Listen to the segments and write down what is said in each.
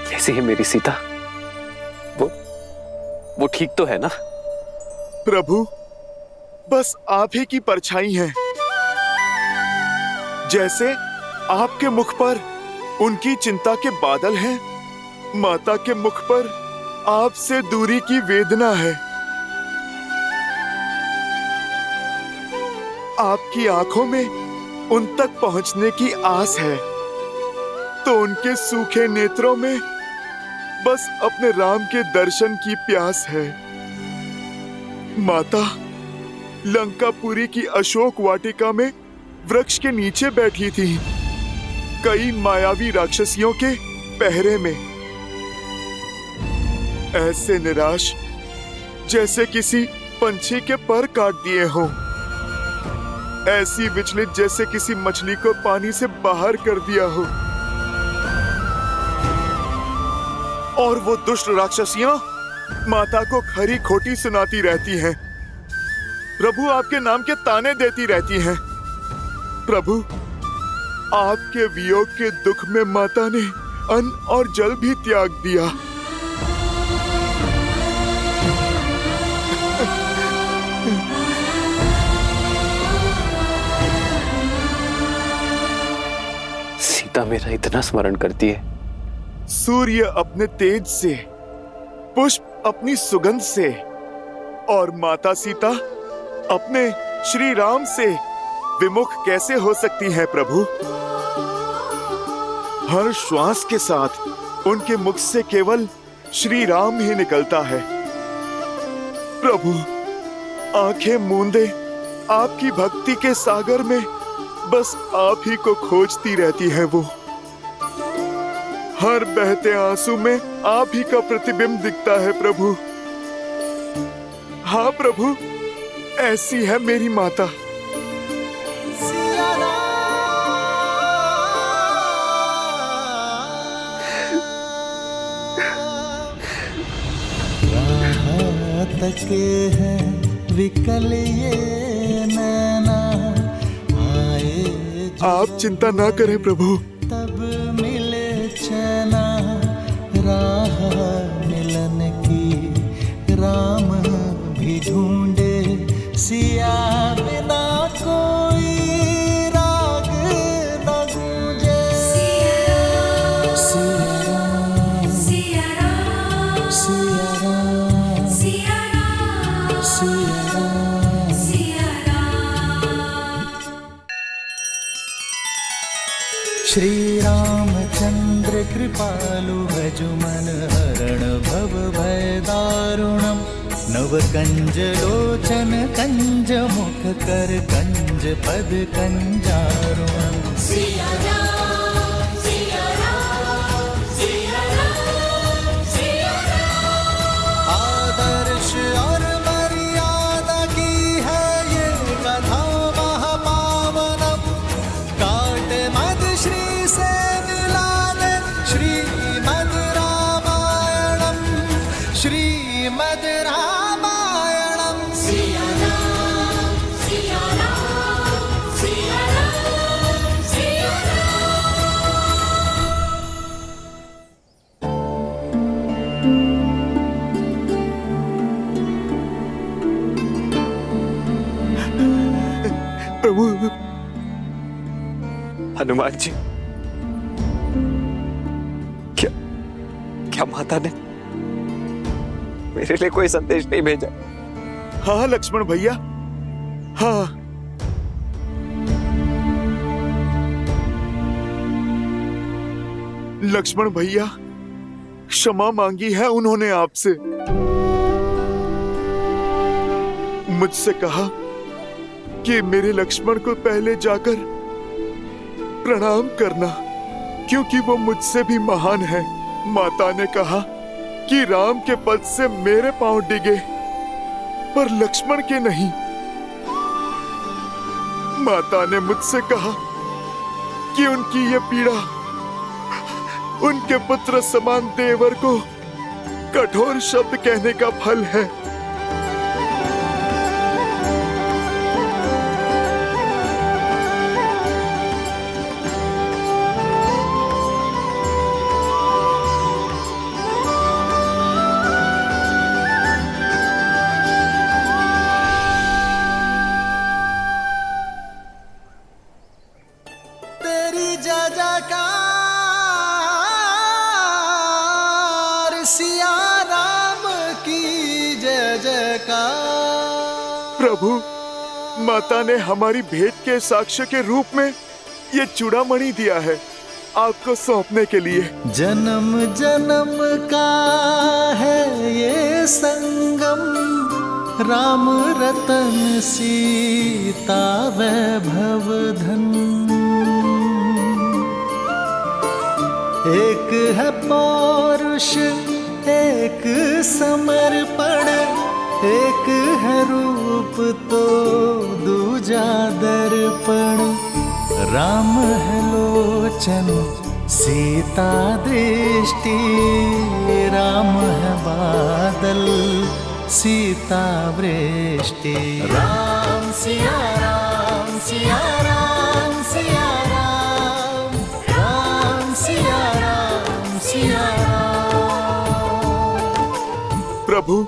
कैसी है मेरी सीता? वो ठीक तो है ना? प्रभु, बस आप ही की परछाई हैं। जैसे आपके मुख पर उनकी चिंता के बादल हैं, माता के मुख पर आपसे दूरी की वेदना है। आपकी आंखों में उन तक पहुंचने की आस है, तो उनके सूखे नेत्रों में बस अपने राम के दर्शन की प्यास है। माता लंकापुरी की अशोक वाटिका में वृक्ष के नीचे बैठी थी, कई मायावी राक्षसियों के पहरे में, ऐसे निराश जैसे किसी पंछी के पर काट दिए हों, ऐसी विचलित जैसे किसी मछली को पानी से बाहर कर दिया हो। और वो दुष्ट राक्षसियां माता को खरी खोटी सुनाती रहती हैं, प्रभु आपके नाम के ताने देती रहती हैं। प्रभु, आपके वियोग के दुख में माता ने अन्न और जल भी त्याग दिया। सीता मेरा इतना स्मरण करती है। सूर्य अपने तेज से, पुष्प अपनी सुगंध से, और माता सीता अपने श्री राम से विमुख कैसे हो सकती है प्रभु? हर श्वास के साथ उनके मुख से केवल श्री राम ही निकलता है। प्रभु, आंखें मूंदे आपकी भक्ति के सागर में बस आप ही को खोजती रहती है वो। हर बहते आंसू में आप ही का प्रतिबिंब दिखता है प्रभु। हाँ प्रभु, ऐसी है मेरी माता। तक है विकल ये नैना, आए आप चिंता ना करें प्रभु, तब मिले चैना, राह मिलन की राम भी ढूंढे, सिया बिना कोई राग न गूंजे। सिया राम, सिया राम, सिया राम, सिया राम, सिया राम, सिया राम। श्री रामचंद्र कृपालु भजुमन हरण भव भय दारुणम, नव कंज लोचन कंज मुख कर कंज पद कंजारुणम। सिया राम, सिया राम, सिया राम, सिया राम। आदर्श और मर्यादा की है ये कथा महापावनम, काट मद श्री से मिला दे श्रीमद् रामायणम, श्रीमद् रामायणम। सिया राम, सिया राम, सिया राम, सिया प्रभु। हनुमान जी, क्या क्या माता ने मेरे लिए कोई संदेश नहीं भेजा? हाँ लक्ष्मण भैया, हाँ। लक्ष्मण भैया, क्षमा मांगी है उन्होंने आपसे। मुझसे कहा कि मेरे लक्ष्मण को पहले जाकर प्रणाम करना, क्योंकि वो मुझसे भी महान है। माता ने कहा कि राम के पद से मेरे पांव डिगे, पर लक्ष्मण के नहीं। माता ने मुझसे कहा कि उनकी ये पीड़ा उनके पुत्र समान देवर को कठोर शब्द कहने का फल है। माता ने हमारी भेंट के साक्ष्य के रूप में ये चूड़ामणि दिया है आपको सौंपने के लिए। जन्म जन्म का है ये संगम, राम रतन सीता वैभव धन। एक है पौरुष एक समर्पण, एक है रूप तो दूजा दर्पण। राम है लोचन सीता दृष्टि, राम है बादल सीता वृष्टि। राम सिया राम सिया राम सिया राम, राम सिया राम सिया राम। प्रभु,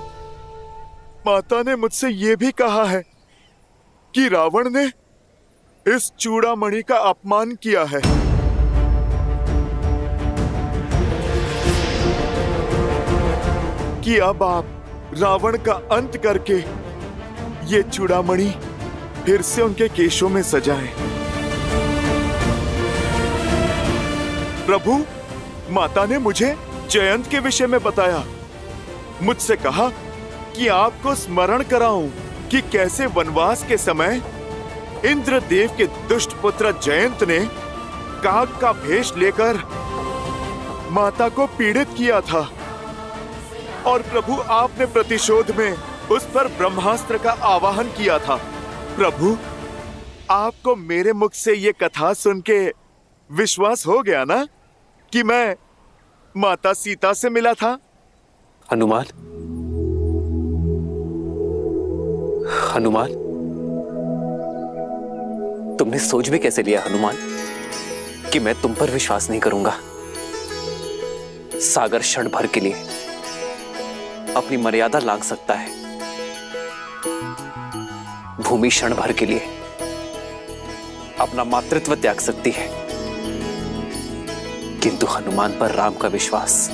माता ने मुझसे ये भी कहा है कि रावण ने इस चूड़ामणि का अपमान किया है। कि अब आप रावण का अंत करके ये चूड़ामणि फिर से उनके केशों में सजाएं। प्रभु, माता ने मुझे जयंत के विषय में बताया। मुझसे कहा कि आपको स्मरण कराऊं कि कैसे वनवास के समय इंद्रदेव के दुष्ट पुत्र जयंत ने काग का भेष लेकर माता को पीड़ित किया था और प्रभु आपने प्रतिशोध में उस पर ब्रह्मास्त्र का आवाहन किया था। प्रभु, आपको मेरे मुख से ये कथा सुन के विश्वास हो गया ना कि मैं माता सीता से मिला था? हनुमान, हनुमान, तुमने सोच भी कैसे लिया हनुमान कि मैं तुम पर विश्वास नहीं करूंगा? सागर क्षण भर के लिए अपनी मर्यादा लांघ सकता है, भूमि क्षण भर के लिए अपना मातृत्व त्याग सकती है, किंतु हनुमान पर राम का विश्वास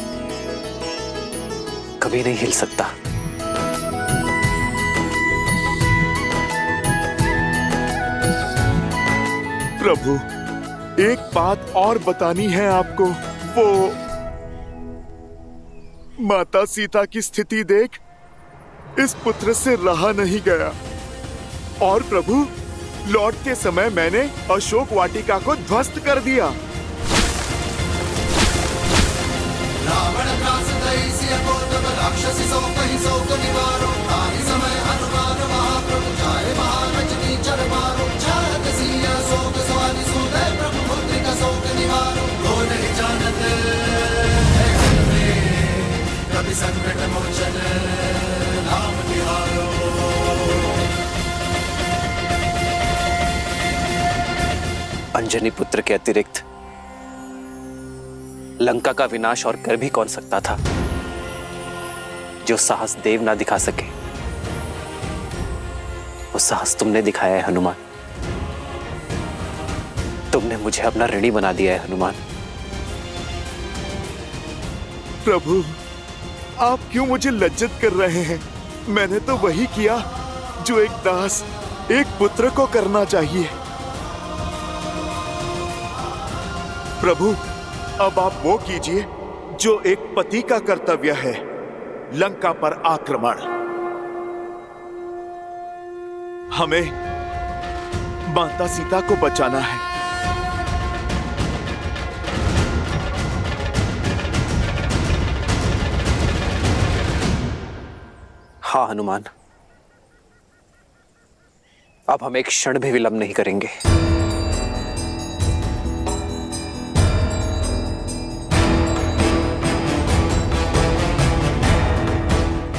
कभी नहीं हिल सकता। प्रभु, एक बात और बतानी है आपको। वो माता सीता की स्थिति देख इस पुत्र से रहा नहीं गया और प्रभु, लौटते समय मैंने अशोक वाटिका को ध्वस्त कर दिया। रावण त्रासदई सिय कोटक राक्षसी सौकहि सौक निवारो, ताहि समय हनुमान महाप्रभु जाय महारजनी चर मारो। जात सिय शोक स्वानि सुदय प्रभु पुत्रिका शोक निवारो। को नहीं जानत है घर में कभी संकट मोचन नाम तिहारो। अंजनी पुत्र के अतिरिक्त लंका का विनाश और कर भी कौन सकता था? जो साहस देव ना दिखा सके वो साहस तुमने दिखाया है हनुमान। तुमने मुझे अपना ऋणी बना दिया है हनुमान। प्रभु, आप क्यों मुझे लज्जित कर रहे हैं? मैंने तो वही किया जो एक दास एक पुत्र को करना चाहिए। प्रभु, अब आप वो कीजिए जो एक पति का कर्तव्य है, लंका पर आक्रमण। हमें माता सीता को बचाना है। हाँ हनुमान, अब हम एक क्षण भी विलंब नहीं करेंगे।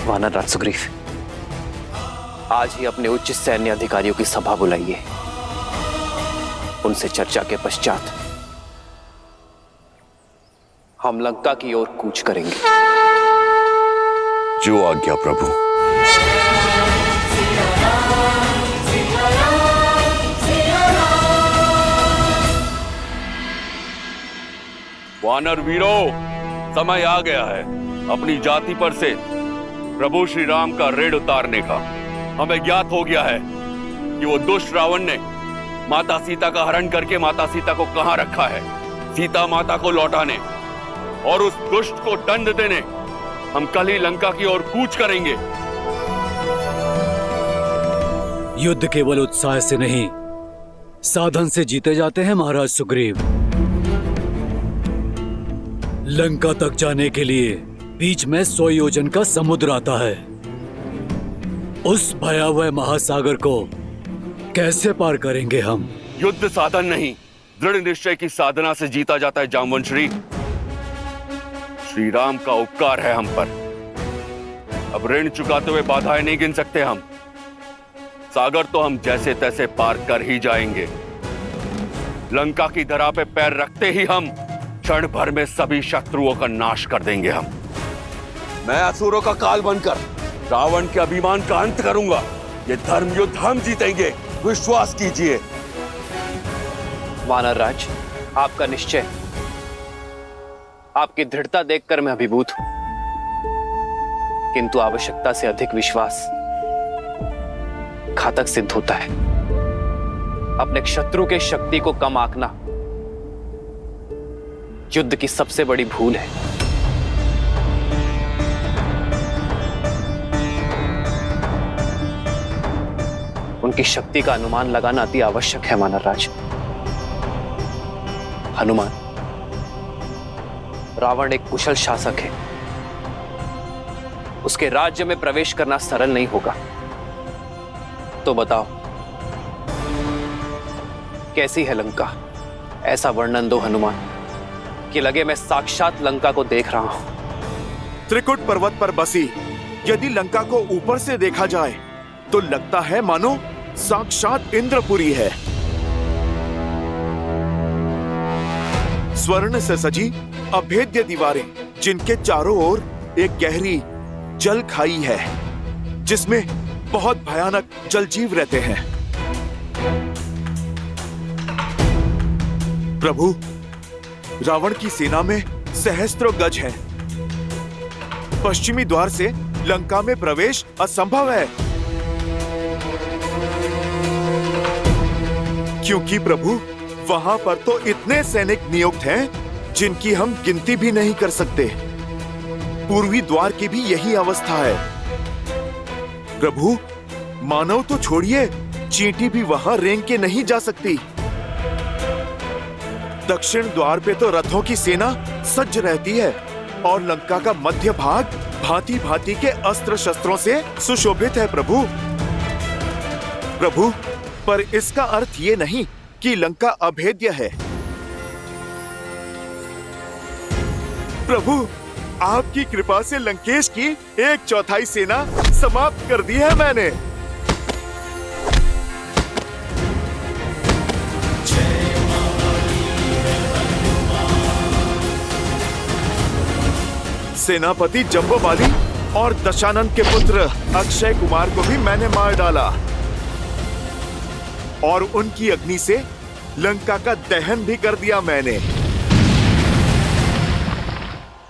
वानर राज सुग्रीव, आज ही अपने उच्च सैन्य अधिकारियों की सभा बुलाइए। उनसे चर्चा के पश्चात हम लंका की ओर कूच करेंगे। जो आज्ञा प्रभु। वानर वीरों, समय आ गया है अपनी जाति पर से प्रभु श्री राम का ऋण उतारने का। हमें ज्ञात हो गया है कि वो दुष्ट रावण ने माता सीता का हरण करके माता सीता को कहां रखा है। सीता माता को लौटाने और उस दुष्ट को दंड देने हम कल ही लंका की ओर कूच करेंगे। युद्ध केवल उत्साह से नहीं, साधन से जीते जाते हैं महाराज सुग्रीव। लंका तक जाने के लिए बीच में 100 योजन का समुद्र आता है। उस भयावह महासागर को कैसे पार करेंगे हम? युद्ध साधन नहीं, दृढ़ निश्चय की साधना से जीता जाता है जामवंशी। श्री राम का उपकार है हम पर। अब ऋण चुकाते हुए बाधाएं नहीं गिन सकते हम। सागर तो हम जैसे तैसे पार कर ही जाएंगे। लंका की धरा पे पैर रखते ही हम क्षण भर में सभी शत्रुओं का नाश कर देंगे हम। मैं असुरों का काल बनकर रावण के अभिमान का अंत करूंगा। ये धर्म युद्ध हम जीतेंगे, विश्वास कीजिए। वानर राज, आपका निश्चय, आपकी दृढ़ता देखकर मैं अभिभूत हूं, किंतु आवश्यकता से अधिक विश्वास घातक सिद्ध होता है। अपने शत्रु के शक्ति को कम आंकना युद्ध की सबसे बड़ी भूल है। उनकी शक्ति का अनुमान लगाना अति आवश्यक है वानर राज। हनुमान, रावण एक कुशल शासक है। उसके राज्य में प्रवेश करना सरल नहीं होगा। तो बताओ, कैसी है लंका? ऐसा वर्णन दो हनुमान कि लगे मैं साक्षात लंका को देख रहा हूं। त्रिकुट पर्वत पर बसी यदि लंका को ऊपर से देखा जाए तो लगता है मानो साक्षात इंद्रपुरी है। स्वर्ण से सजी अभेद्य दीवारें, जिनके चारों ओर एक गहरी जल खाई है, जिसमें बहुत भयानक जलजीव रहते हैं। प्रभु, रावण की सेना में सहस्त्रों गज हैं। पश्चिमी द्वार से लंका में प्रवेश असंभव है, क्योंकि प्रभु वहां पर तो इतने सैनिक नियुक्त हैं जिनकी हम गिनती भी नहीं कर सकते। पूर्वी द्वार की भी यही अवस्था है। प्रभु, मानव तो छोड़िए, चींटी भी वहां रेंग के नहीं जा सकती। दक्षिण द्वार पे तो रथों की सेना सज्ज रहती है और लंका का मध्य भाग भांति भांति के अस्त्र शस्त्रों से सुशोभित है। प्रभु, प्रभु, पर इसका अर्थ ये नहीं कि लंका अभेद्य है। प्रभु, आपकी कृपा से लंकेश की 1/4 सेना समाप्त कर दी है मैंने। सेनापति जम्बोबाली और दशानन के पुत्र अक्षय कुमार को भी मैंने मार डाला और उनकी अग्नि से लंका का दहन भी कर दिया मैंने।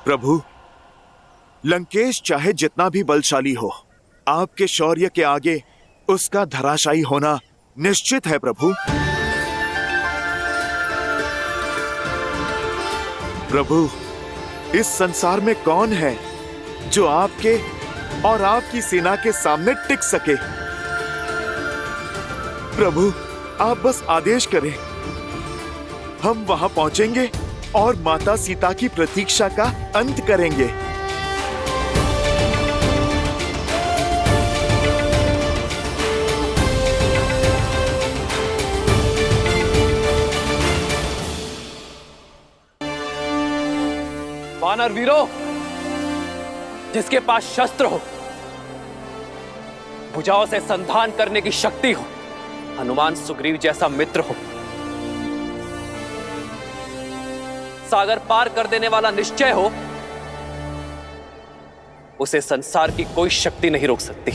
प्रभु, लंकेश चाहे जितना भी बलशाली हो, आपके शौर्य के आगे उसका धराशायी होना निश्चित है। प्रभु, प्रभु, इस संसार में कौन है जो आपके और आपकी सेना के सामने टिक सके? प्रभु, आप बस आदेश करें, हम वहां पहुंचेंगे और माता सीता की प्रतीक्षा का अंत करेंगे। वानर वीरों, जिसके पास शस्त्र हो, भुजाओं से संधान करने की शक्ति हो, हनुमान सुग्रीव जैसा मित्र हो, सागर पार कर देने वाला निश्चय हो, उसे संसार की कोई शक्ति नहीं रोक सकती।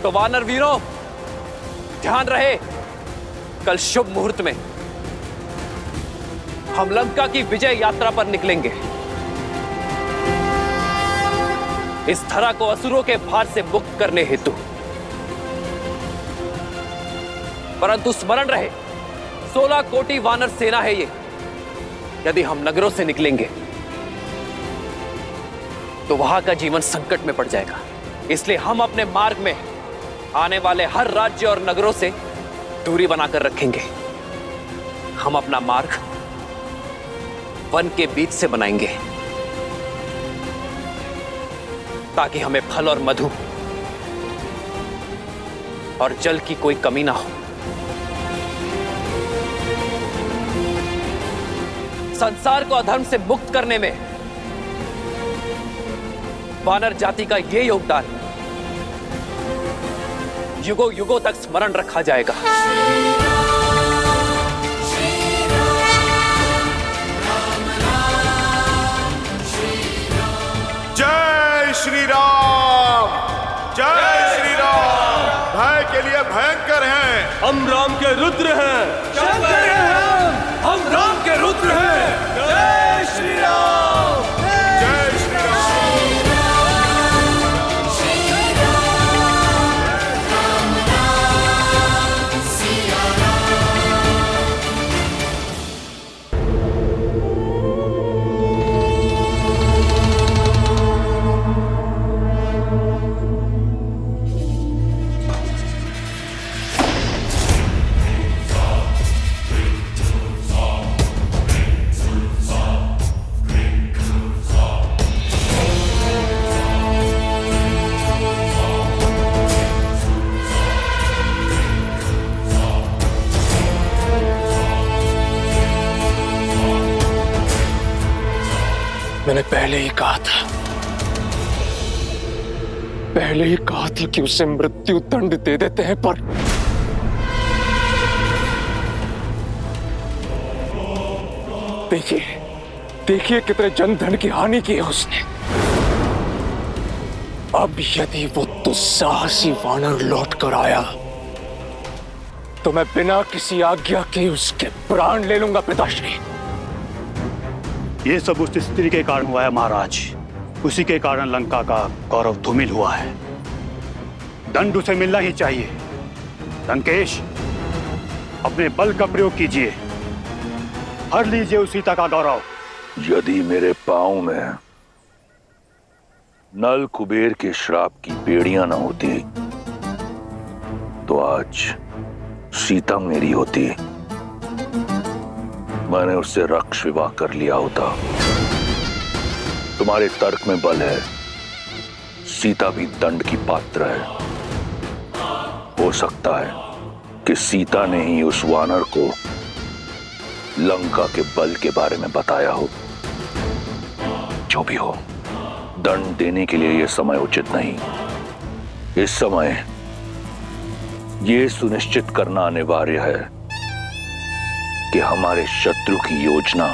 तो वानर वीरों, ध्यान रहे, कल शुभ मुहूर्त में हम लंका की विजय यात्रा पर निकलेंगे। इस धरा को असुरों के भार से मुक्त करने हेतु। परंतु स्मरण रहे, 16 कोटि वानर सेना है ये। यदि हम नगरों से निकलेंगे तो वहां का जीवन संकट में पड़ जाएगा। इसलिए हम अपने मार्ग में आने वाले हर राज्य और नगरों से दूरी बनाकर रखेंगे। हम अपना मार्ग वन के बीच से बनाएंगे ताकि हमें फल और मधु और जल की कोई कमी ना हो। संसार को अधर्म से मुक्त करने में वानर जाति का यह योगदान युगों युगों तक स्मरण रखा जाएगा। जय श्री राम, जय श्री राम। भय के लिए भयंकर हैं। हम राम के रुद्र हैं। शंकर हैं हम राम के रुद्र हैं। जय श्री राम। जय श्री राम। मैंने पहले ही कहा था कि उसे मृत्यु दंड दे देते हैं, पर देखिए कितने जनधन की हानि की है उसने। अब यदि वो दुस्साहसी वानर लौट कर आया तो मैं बिना किसी आज्ञा के उसके प्राण ले लूंगा पिताश्री। ये सब उस स्त्री के कारण हुआ है महाराज। उसी के कारण लंका का गौरव धूमिल हुआ है। दंड उसे मिलना ही चाहिए। लंकेश, अपने बल का प्रयोग कीजिए, हर लीजिए उस सीता का गौरव। यदि मेरे पांव में नल कुबेर के श्राप की बेड़ियां न होती तो आज सीता मेरी होती। मैंने उससे रक्ष विवाह कर लिया होता। तुम्हारे तर्क में बल है, सीता भी दंड की पात्र है। हो सकता है कि सीता ने ही उस वानर को लंका के बल के बारे में बताया हो। जो भी हो, दंड देने के लिए यह समय उचित नहीं। इस समय यह सुनिश्चित करना अनिवार्य है कि हमारे शत्रु की योजना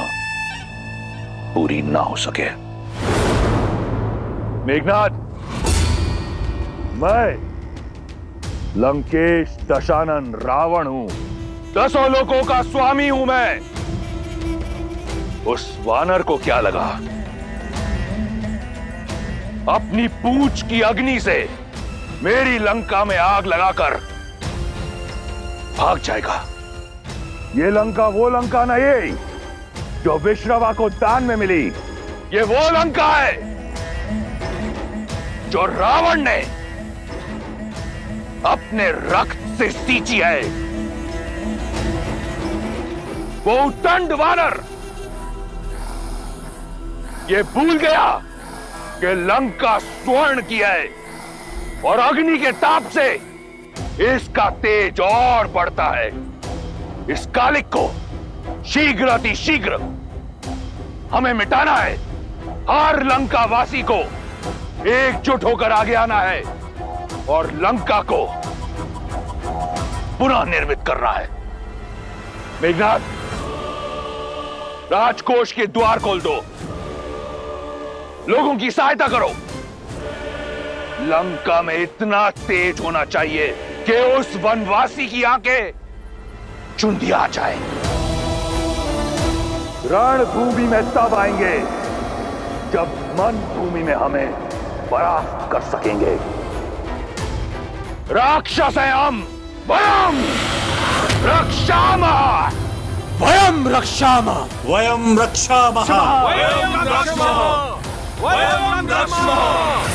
पूरी ना हो सके। मेघनाद, मैं लंकेश दशानन रावण हूं। 10 लोकों का स्वामी हूं मैं। उस वानर को क्या लगा अपनी पूंछ की अग्नि से मेरी लंका में आग लगाकर भाग जाएगा। ये लंका वो लंका नहीं जो विश्रवा को दान में मिली। ये वो लंका है जो रावण ने अपने रक्त से सींची है। वो उद्दंड वानर ये भूल गया कि लंका स्वर्ण की है और अग्नि के ताप से इसका तेज और बढ़ता है। इस कालिक को शीघ्र अतिशीघ्र हमें मिटाना है। हर लंका वासी को एकजुट होकर आगे आना है और लंका को पुनः निर्मित करना है। मेघनाथ, राजकोष के द्वार खोल दो, लोगों की सहायता करो। लंका में इतना तेज होना चाहिए कि उस वनवासी की आंखें चुंधिया जाए। रणभूमि में तब आएंगे जब मन भूमि में हमें परास्त कर सकेंगे। राक्षस हैं हम। वयम रक्षामः। वयम रक्षामः। वयम रक्षामः। वयम रक्षामः। वयम रक्षामः।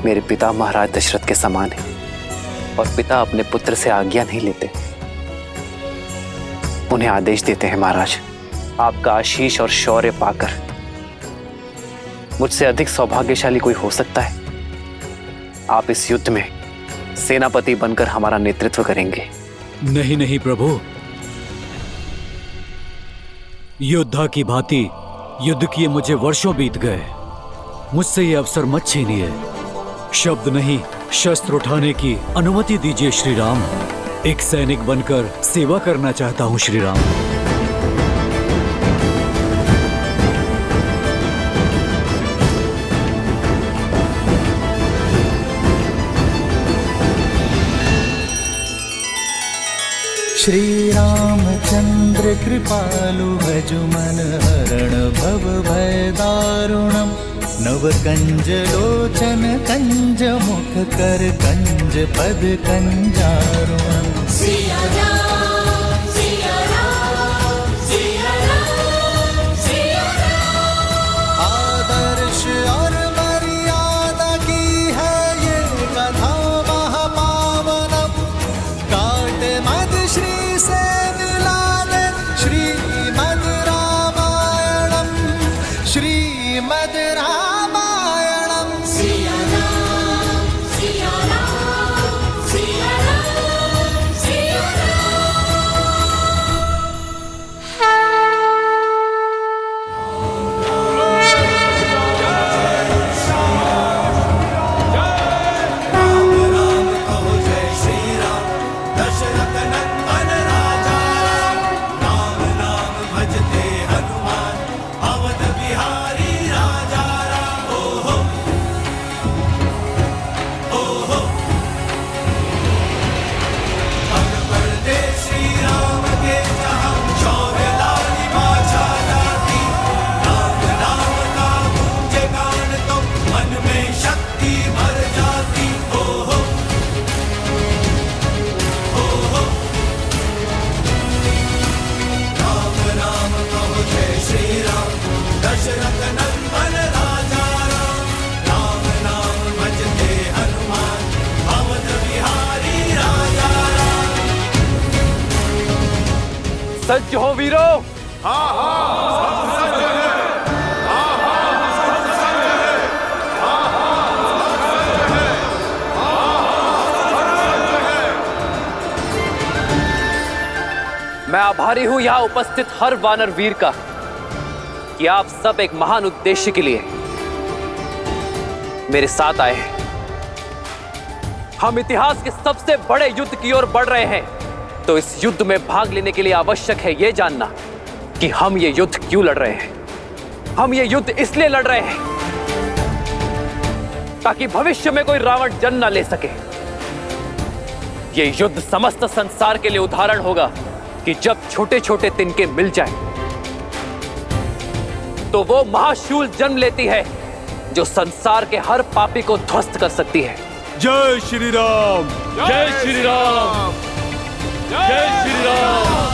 मेरे पिता महाराज दशरथ के समान है और पिता अपने पुत्र से आज्ञा नहीं लेते, उन्हें आदेश देते हैं। महाराज, आपका आशीष और शौर्य पाकर मुझसे अधिक सौभाग्यशाली कोई हो सकता है? आप इस युद्ध में सेनापति बनकर हमारा नेतृत्व करेंगे। नहीं नहीं प्रभु, योद्धा की भांति युद्ध किए मुझे वर्षों बीत गए। मुझसे ये अवसर मत छीनिए। शब्द नहीं, शस्त्र उठाने की अनुमति दीजिए श्री राम। एक सैनिक बनकर सेवा करना चाहता हूं श्री राम। श्री रामचंद्र कृपालु भजु मन हरण भव भय दारुणम। नव कंज लोचन कंज मुख कर कंज पद कंजारुणम। सिया राम, सिया राम, सिया राम, सिया राम। आदर्श और मर्यादा की है ये कथा महापावनम। काट मद श्री से मिलाने श्रीमद् रामायणम। श्रीमद् रामायणम। सिया राम, सिया राम, सिया राम, सिया सज्ज हो वीरो। मैं आभारी हूं यहां उपस्थित हर वानर वीर का कि आप सब एक महान उद्देश्य के लिए मेरे साथ आए हैं। हम इतिहास के सबसे बड़े युद्ध की ओर बढ़ रहे हैं, तो इस युद्ध में भाग लेने के लिए आवश्यक है यह जानना कि हम ये युद्ध क्यों लड़ रहे हैं। हम ये युद्ध इसलिए लड़ रहे हैं ताकि भविष्य में कोई रावण जन्म न ले सके। ये युद्ध समस्त संसार के लिए उदाहरण होगा कि जब छोटे छोटे तिनके मिल जाएं, तो वो महाशूल जन्म लेती है जो संसार के हर पापी को ध्वस्त कर सकती है। जय श्री राम। जय श्री राम। जय श्री राम।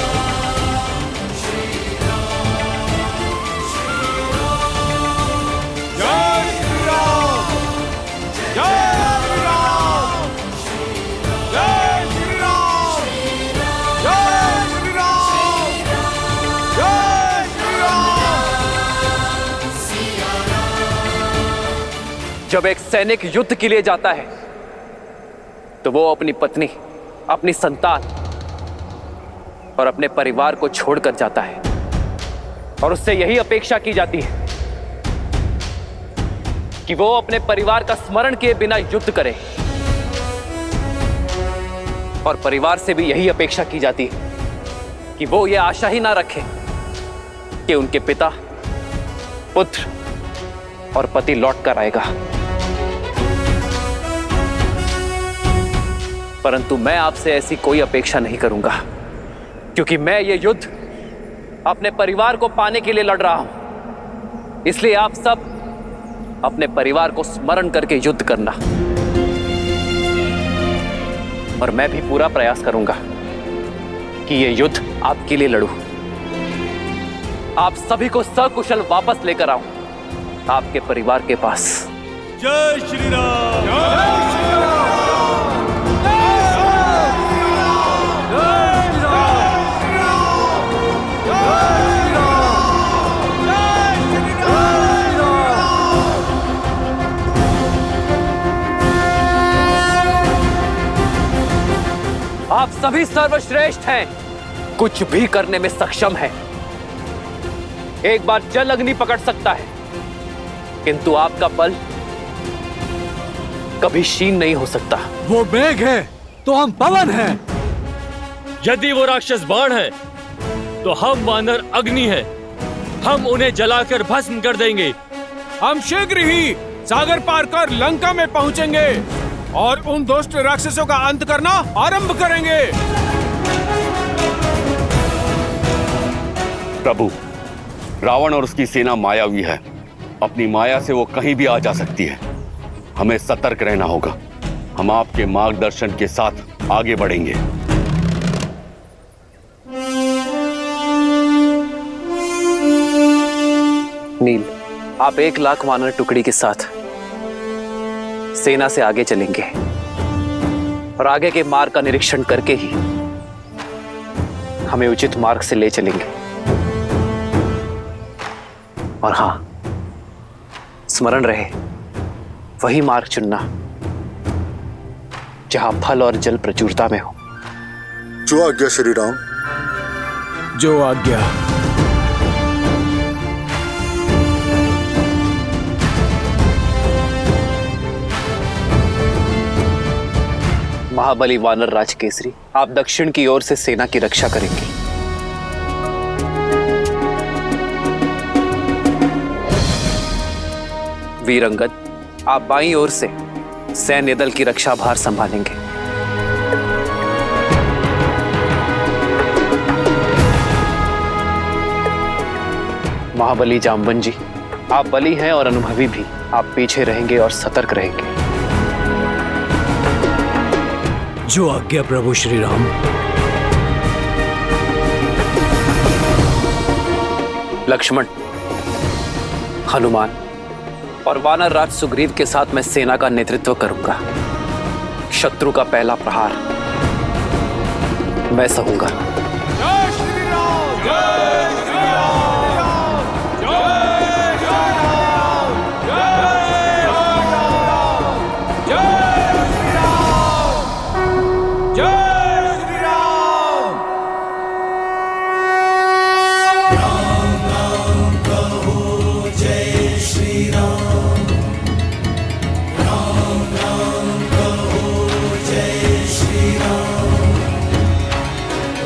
जब एक सैनिक युद्ध के लिए जाता है तो वो अपनी पत्नी, अपनी संतान और अपने परिवार को छोड़कर जाता है और उससे यही अपेक्षा की जाती है कि वो अपने परिवार का स्मरण किए बिना युद्ध करे। और परिवार से भी यही अपेक्षा की जाती है कि वो ये आशा ही ना रखे कि उनके पिता, पुत्र और पति लौट कर आएगा। परंतु मैं आपसे ऐसी कोई अपेक्षा नहीं करूंगा, क्योंकि मैं ये युद्ध अपने परिवार को पाने के लिए लड़ रहा हूं। इसलिए आप सब अपने परिवार को स्मरण करके युद्ध करना, और मैं भी पूरा प्रयास करूंगा कि ये युद्ध आपके लिए लड़ूं। आप सभी को सकुशल वापस लेकर आऊं आपके परिवार के पास। जय श्री राम। जय श्री आप सभी सर्वश्रेष्ठ हैं, कुछ भी करने में सक्षम हैं। एक बार जल अग्नि पकड़ सकता है, किंतु आपका बल कभी क्षीण नहीं हो सकता। वो मेघ है तो हम पवन हैं। यदि वो राक्षस बाण है तो हम वानर अग्नि है। हम उन्हें जलाकर भस्म कर देंगे। हम शीघ्र ही सागर पार कर लंका में पहुंचेंगे और उन दुष्ट राक्षसों का अंत करना आरंभ करेंगे। प्रभु, रावण और उसकी सेना मायावी है। अपनी माया से वो कहीं भी आ जा सकती है। हमें सतर्क रहना होगा। हम आपके मार्गदर्शन के साथ आगे बढ़ेंगे। नील, आप 1,00,000 वानर टुकड़ी के साथ सेना से आगे चलेंगे और आगे के मार्ग का निरीक्षण करके ही हमें उचित मार्ग से ले चलेंगे। और हां, स्मरण रहे, वही मार्ग चुनना जहां फल और जल प्रचुरता में हो। जो आज्ञा श्री राम। जो आज्ञा। महाबली वानर राज केसरी, आप दक्षिण की ओर से सेना की रक्षा करेंगे। वीरंगद, आप बाईं ओर से सैन्य दल की रक्षा भार संभालेंगे। महाबली जाम्बन जी, आप बली हैं और अनुभवी भी। आप पीछे रहेंगे और सतर्क रहेंगे। जो आज्ञा प्रभु श्री राम। लक्ष्मण, हनुमान और वानर राज सुग्रीव के साथ मैं सेना का नेतृत्व करूंगा। शत्रु का पहला प्रहार मैं सहूंगा। जय श्री राम। जय श्री राम। जय श्री राम। जय श्री राम। जय श्री राम। जय श्री राम। राम राम कहो जय श्री राम।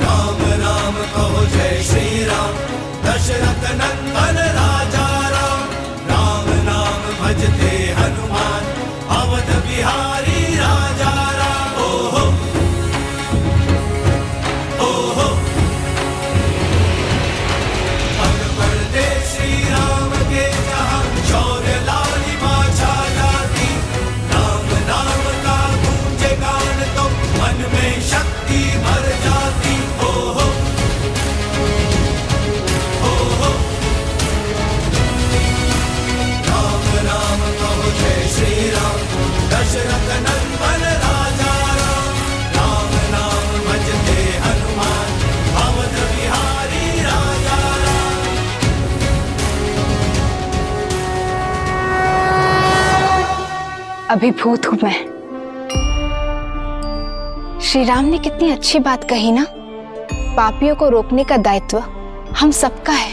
राम राम कहो जय श्री राम। दशरथ नंदन राजा राम। राम नाम भजते हनुमान। अवध बिहारी राजा राम। ओहो ओहो पग पड़ते श्री राम के जहाँ शौर्य लालिमा छा जाती। राम नाम का गूंजे गान तो मन में शक्ति भर जाती। ओहो ओहो राम राम कहो जय श्री राम। दशरथ नंदन राजा राम। राम नाम भजते हनुमान। अवध बिहारी राजा राम। अभिभूत हूं मैं। श्री राम ने कितनी अच्छी बात कही ना। पापियों को रोकने का दायित्व हम सबका है।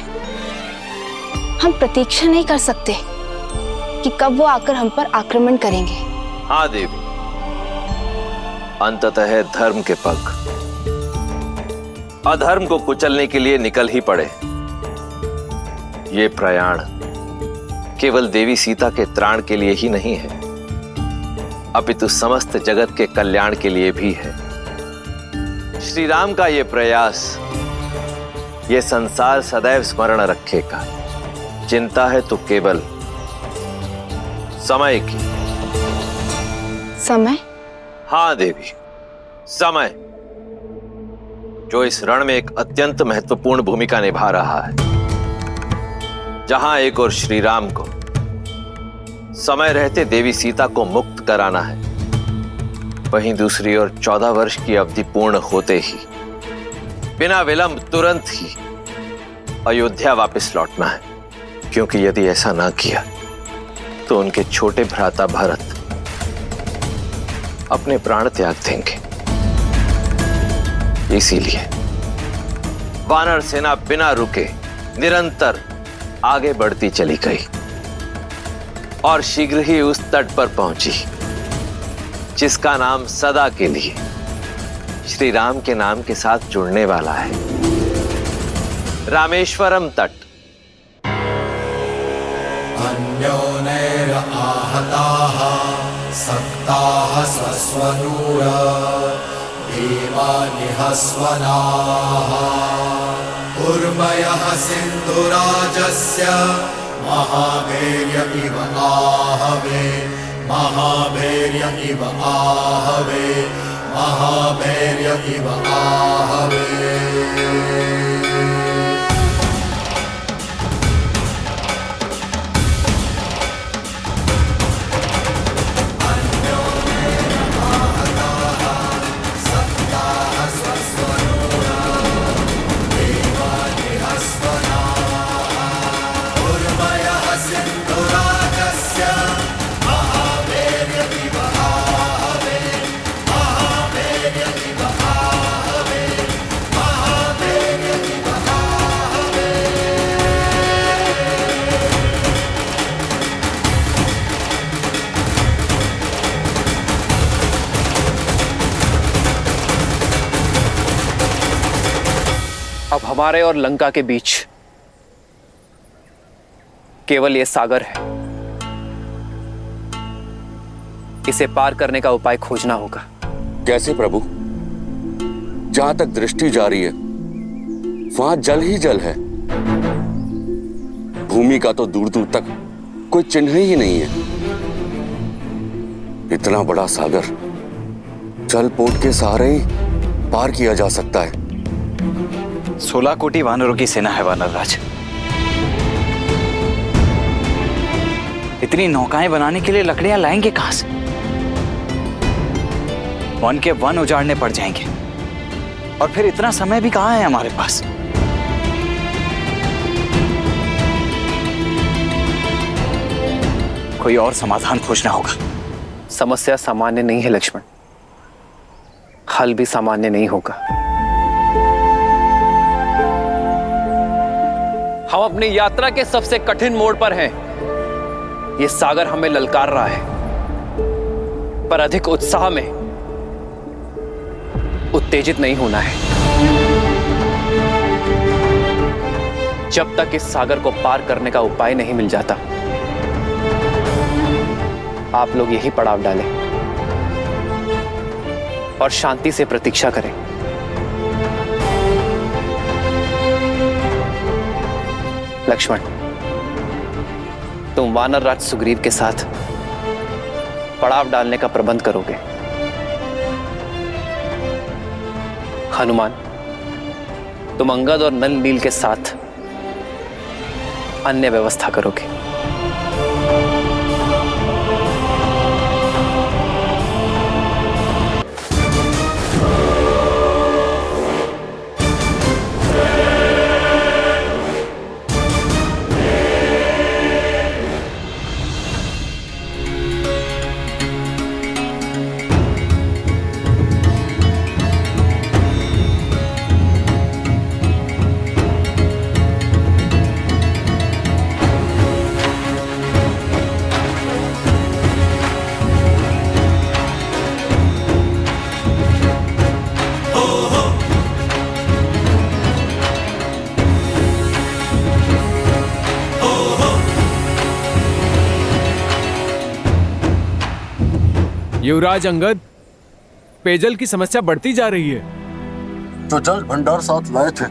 हम प्रतीक्षा नहीं कर सकते कि कब वो आकर हम पर आक्रमण करेंगे। हाँ देवी, अंततः धर्म के पग अधर्म को कुचलने के लिए निकल ही पड़े। ये प्रयाण केवल देवी सीता के त्राण के लिए ही नहीं है, अपितु समस्त जगत के कल्याण के लिए भी है। श्री राम का ये प्रयास ये संसार सदैव स्मरण रखेगा। चिंता है तो केवल समय की। समय? हाँ देवी, समय, जो इस रण में एक अत्यंत महत्वपूर्ण भूमिका निभा रहा है। जहां एक और श्री राम को समय रहते देवी सीता को मुक्त कराना है, वहीं दूसरी ओर 14 वर्ष की अवधि पूर्ण होते ही बिना विलंब तुरंत ही अयोध्या वापस लौटना है। क्योंकि यदि ऐसा ना किया तो उनके छोटे भ्राता भरत अपने प्राण त्याग देंगे। इसीलिए वानर सेना बिना रुके निरंतर आगे बढ़ती चली गई और शीघ्र ही उस तट पर पहुंची जिसका नाम सदा के लिए श्री राम के नाम के साथ जुड़ने वाला है, रामेश्वरम तट। अन्योनैर आहताः सक्ताः स्वस्वनूर देवानिह स्वनाः उर्मयः सिन्धुराजस्य महाभैर्य इव आहवे महाभैर्य इव आहवे महाभैर्य इव आहवे। अब हमारे और लंका के बीच केवल यह सागर है। इसे पार करने का उपाय खोजना होगा। कैसे प्रभु? जहां तक दृष्टि जा रही है वहां जल ही जल है। भूमि का तो दूर दूर तक कोई चिन्ह ही नहीं है। इतना बड़ा सागर जलपोत के सहारे ही पार किया जा सकता है। 16 कोटि वानरों की सेना है वानर राज। इतनी नौकाएं बनाने के लिए लकड़ियां लाएंगे कहां से? वन के वन उजाड़ने पड़ जाएंगे और फिर इतना समय भी कहां है हमारे पास। कोई और समाधान खोजना होगा। समस्या सामान्य नहीं है लक्ष्मण, हल भी सामान्य नहीं होगा। हम अपनी यात्रा के सबसे कठिन मोड़ पर हैं। यह सागर हमें ललकार रहा है, पर अधिक उत्साह में उत्तेजित नहीं होना है। जब तक इस सागर को पार करने का उपाय नहीं मिल जाता, आप लोग यही पड़ाव डालें और शांति से प्रतीक्षा करें। लक्ष्मण, तुम वानर राज सुग्रीव के साथ पड़ाव डालने का प्रबंध करोगे। हनुमान, तुम अंगद और नल नील के साथ अन्य व्यवस्था करोगे। युवराज अंगद, पेयजल की समस्या बढ़ती जा रही है। जो जल भंडार साथ लाए थे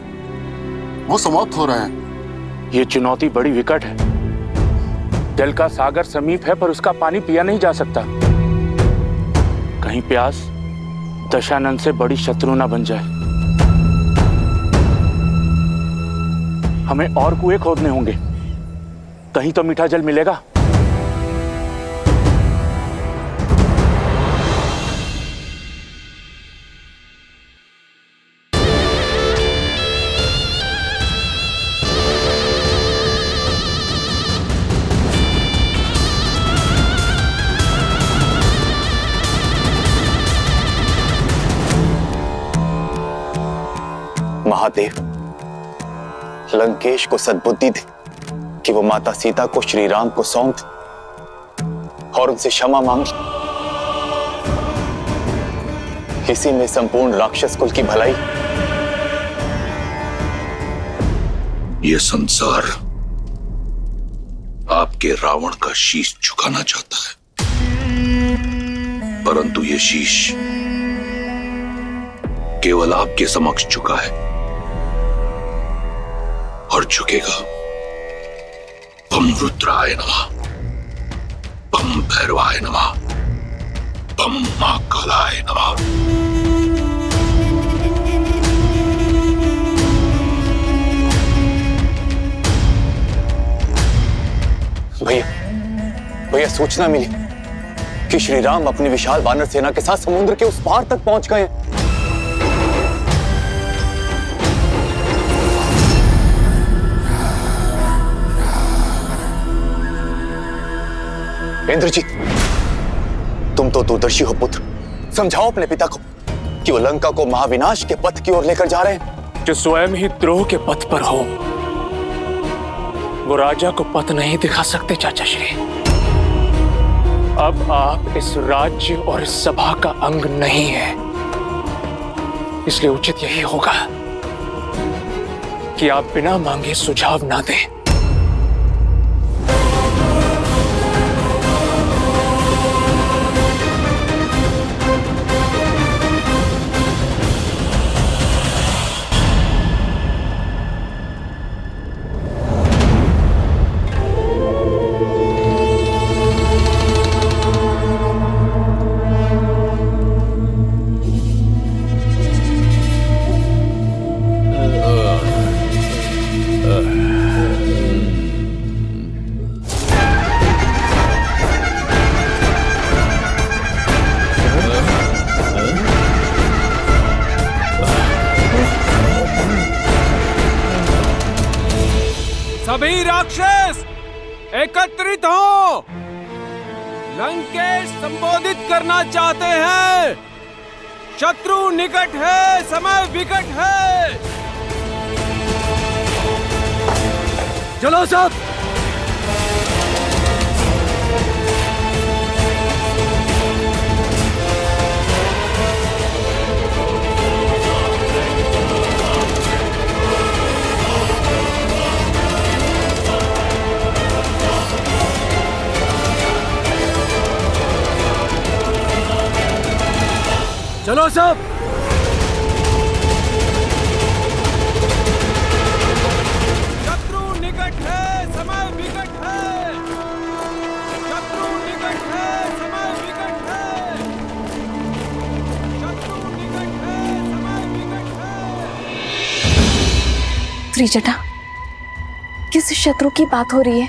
वो समाप्त हो रहे हैं। ये चुनौती बड़ी विकट है। जल का सागर समीप है पर उसका पानी पिया नहीं जा सकता। कहीं प्यास दशानंद से बड़ी शत्रु ना बन जाए। हमें और कुएं खोदने होंगे, कहीं तो मीठा जल मिलेगा। महादेव, लंकेश को सद्बुद्धि दे कि वो माता सीता को श्री राम को सौंप दे और उनसे क्षमा मांग ले। इसी में संपूर्ण राक्षस कुल की भलाई। ये संसार आपके रावण का शीश झुकाना चाहता है, परंतु ये शीश केवल आपके समक्ष झुका है और झुकेगा। बम रुद्राय नमः, बम भैरवाय नमः, बम महाकालाय नमः। भैया सूचना मिली कि श्री राम अपनी विशाल वानर सेना के साथ समुद्र के उस पार तक पहुंच गए। इंद्रजीत, तुम तो दूरदर्शी हो पुत्र, समझाओ अपने पिता को कि वो लंका को महाविनाश के पथ की ओर लेकर जा रहे हैं। जो स्वयं ही द्रोह के पथ पर हो, वो राजा को पथ नहीं दिखा सकते चाचा श्री। अब आप इस राज्य और इस सभा का अंग नहीं है, इसलिए उचित यही होगा कि आप बिना मांगे सुझाव ना दें। सभी राक्षस एकत्रित हो। लंकेश संबोधित करना चाहते हैं। शत्रु निकट है, समय विकट है। चलो सब। चलो सब। शत्रु निकट है, समय विकट है। शत्रु निकट है, समय विकट है। शत्रु निकट है, समय विकट है। त्रिजटा, किस शत्रु की बात हो रही है?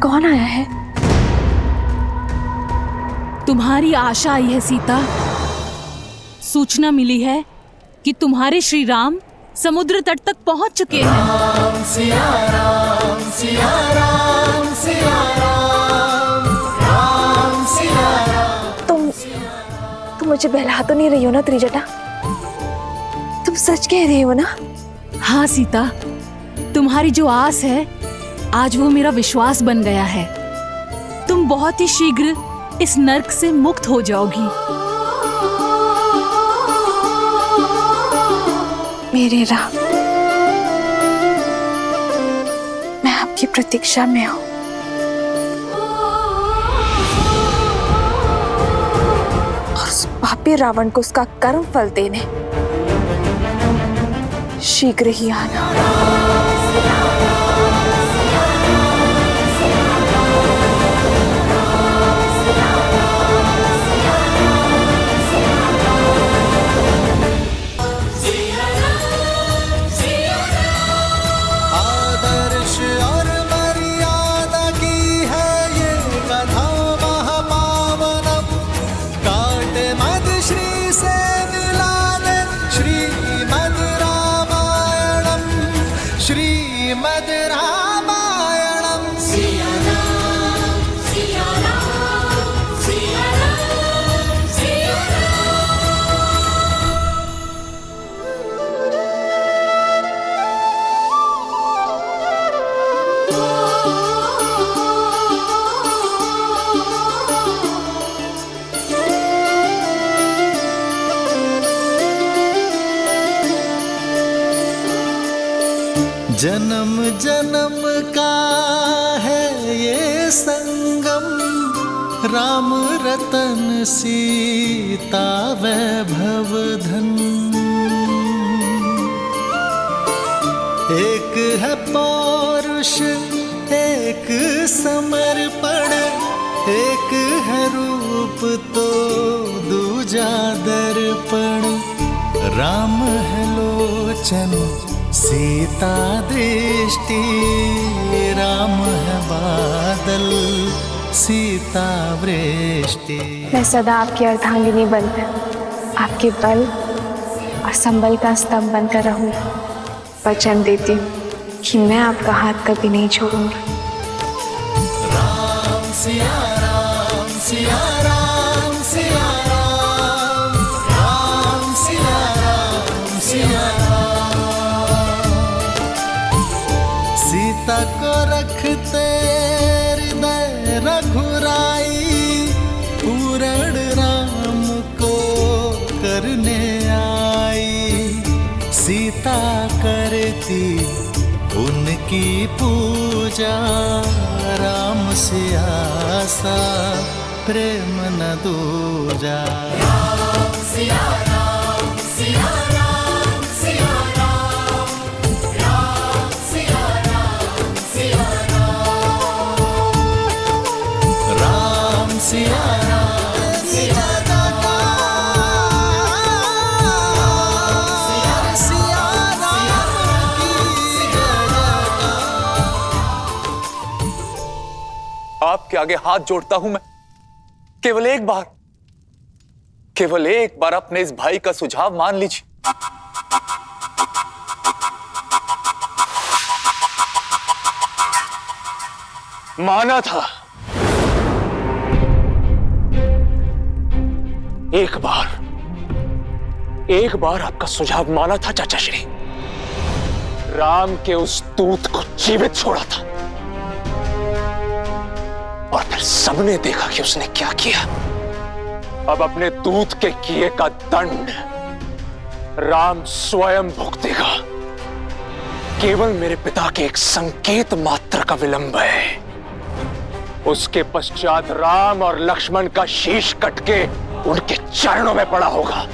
कौन आया है? तुम्हारी आशा आई है सीता। सूचना मिली है कि तुम्हारे श्री राम समुद्र तट तक पहुंच चुके हैं। राम सिया राम सिया राम सिया राम राम सिया राम। तुम मुझे बहला तो नहीं रही हो ना त्रिजटा? तुम सच कह रही हो ना? हाँ सीता, तुम्हारी जो आस है आज वो मेरा विश्वास बन गया है। तुम बहुत ही शीघ्र इस नर्क से मुक्त हो जाओगी। मेरे राम, मैं आपकी प्रतीक्षा में हूं। और उस पापी रावण को उसका कर्म फल देने शीघ्र ही आना। आदर्श और मर्यादा की है ये कथा महापावनम। काटे मद श्री से मिला दे श्रीमद् रामायणम, श्रीमद् रामायणम। सिया राम, सिया राम, सिया राम, सिया जन्म जन्म का है ये संगम, राम रतन सीता वैभव धन। एक है पौरुष, एक समर्पण, एक है रूप तो दूजा दर्पण। राम है लोचन सीता दृष्टि, राम है बादल सीता वृष्टि। मैं सदा आपकी अर्धांगिनी बनकर, आपके बल और संबल का स्तंभ बनकर रहूंगी। वचन देती हूँ कि मैं आपका हाथ कभी नहीं छोड़ूंगी। राम सिया राम, सिया राम, सिया राम, राम सिया राम, सिया राम। सीता को रखते हृदय रघुराई, पूर्ण राम को करने आई। सीता करती उनकी पूजा, राम से आसा प्रेम न दूजा। राम सिया राम, सिया राम, सिया राम, राम सिया राम, सिया राम, राम सिया राम, सिया आपके आगे हाथ जोड़ता हूं मैं। केवल एक बार अपने इस भाई का सुझाव मान लीजिए। माना था, एक बार आपका सुझाव माना था चाचा श्री। राम के उस दूत को जीवित छोड़ा था और फिर सबने देखा कि उसने क्या किया। अब अपने दूत के किए का दंड राम स्वयं भुगतेगा। केवल मेरे पिता के एक संकेत मात्र का विलंब है। उसके पश्चात राम और लक्ष्मण का शीश कट के उनके चरणों में पड़ा होगा।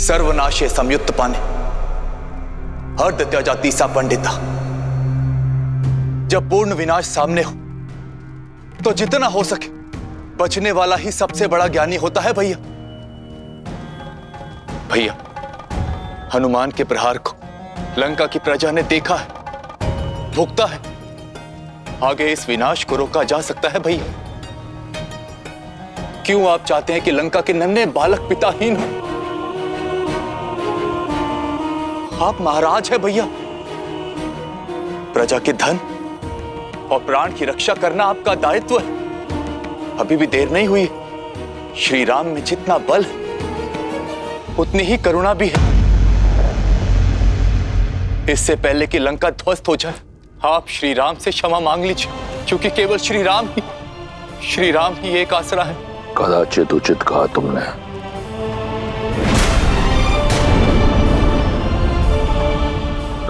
सर्वनाशे संयुक्त पाने अर्ध त्याजा तीसा पंडिता। जब पूर्ण विनाश सामने हो तो जितना हो सके बचने वाला ही सबसे बड़ा ज्ञानी होता है भैया। भैया, हनुमान के प्रहार को लंका की प्रजा ने देखा है, भुगता है। आगे इस विनाश को रोका जा सकता है भैया। क्यों आप चाहते हैं कि लंका के नन्हे बालक पिताहीन हो? आप महाराज हैं भैया। प्रजा के धन और प्राण की रक्षा करना आपका दायित्व है। अभी भी देर नहीं हुई। श्री राम में जितना बल है उतनी ही करुणा भी है। इससे पहले कि लंका ध्वस्त हो जाए, आप श्री राम से क्षमा मांग लीजिए, क्योंकि केवल श्री राम ही एक आसरा है। कदाचित उचित कहा तुमने।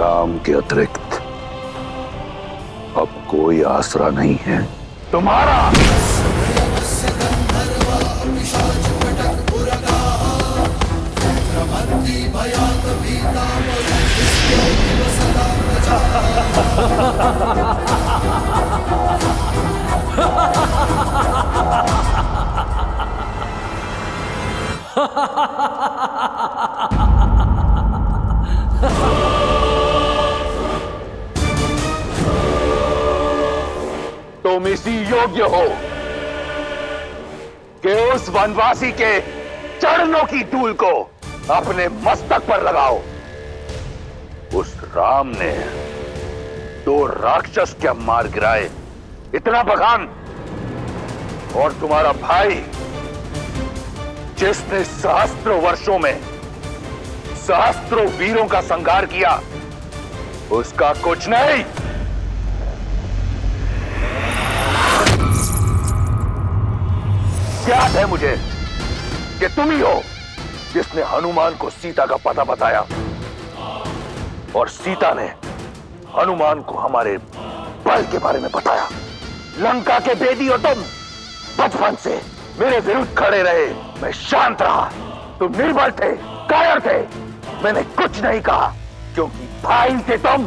राम के अतिरिक्त अब कोई आसरा नहीं है तुम्हारा। भयात् भीता विष्णु सदा तुम इसी योग्य हो कि उस वनवासी के चरणों की धूल को अपने मस्तक पर लगाओ। उस राम ने 2 राक्षस क्या मार गिराए, इतना बखान। और तुम्हारा भाई जिसने सहस्त्रों वर्षों में सहस्त्रों वीरों का संहार किया, उसका कुछ नहीं। याद है मुझे कि तुम ही हो जिसने हनुमान को सीता का पता बताया, और सीता ने हनुमान को हमारे बल के बारे में बताया। लंका के भेदी हो तुम। बचपन से मेरे विरुद्ध खड़े रहे, मैं शांत रहा। तुम निर्बल थे, कायर थे, मैंने कुछ नहीं कहा क्योंकि भाई थे तुम।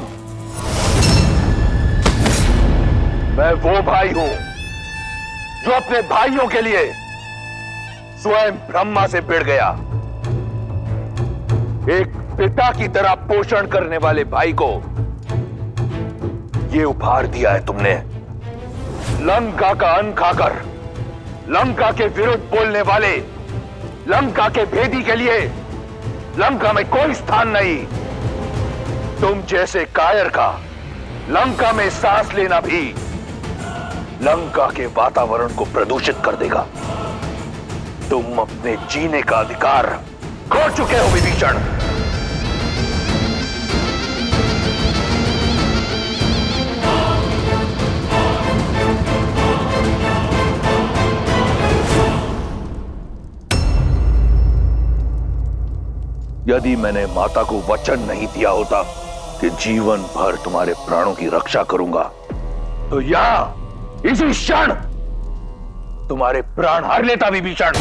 मैं वो भाई हूं जो अपने भाइयों के लिए स्वयं ब्रह्मा से भिड़ गया। एक पिता की तरह पोषण करने वाले भाई को ये उपहार दिया है तुमने। लंका का अन्न खाकर लंका के विरुद्ध बोलने वाले लंका के भेदी के लिए लंका में कोई स्थान नहीं। तुम जैसे कायर का लंका में सांस लेना भी लंका के वातावरण को प्रदूषित कर देगा। तुम अपने जीने का अधिकार खो चुके हो विभीषण। यदि मैंने माता को वचन नहीं दिया होता कि जीवन भर तुम्हारे प्राणों की रक्षा करूंगा, तो यहां इसी क्षण तुम्हारे प्राण हार लेता विभीषण।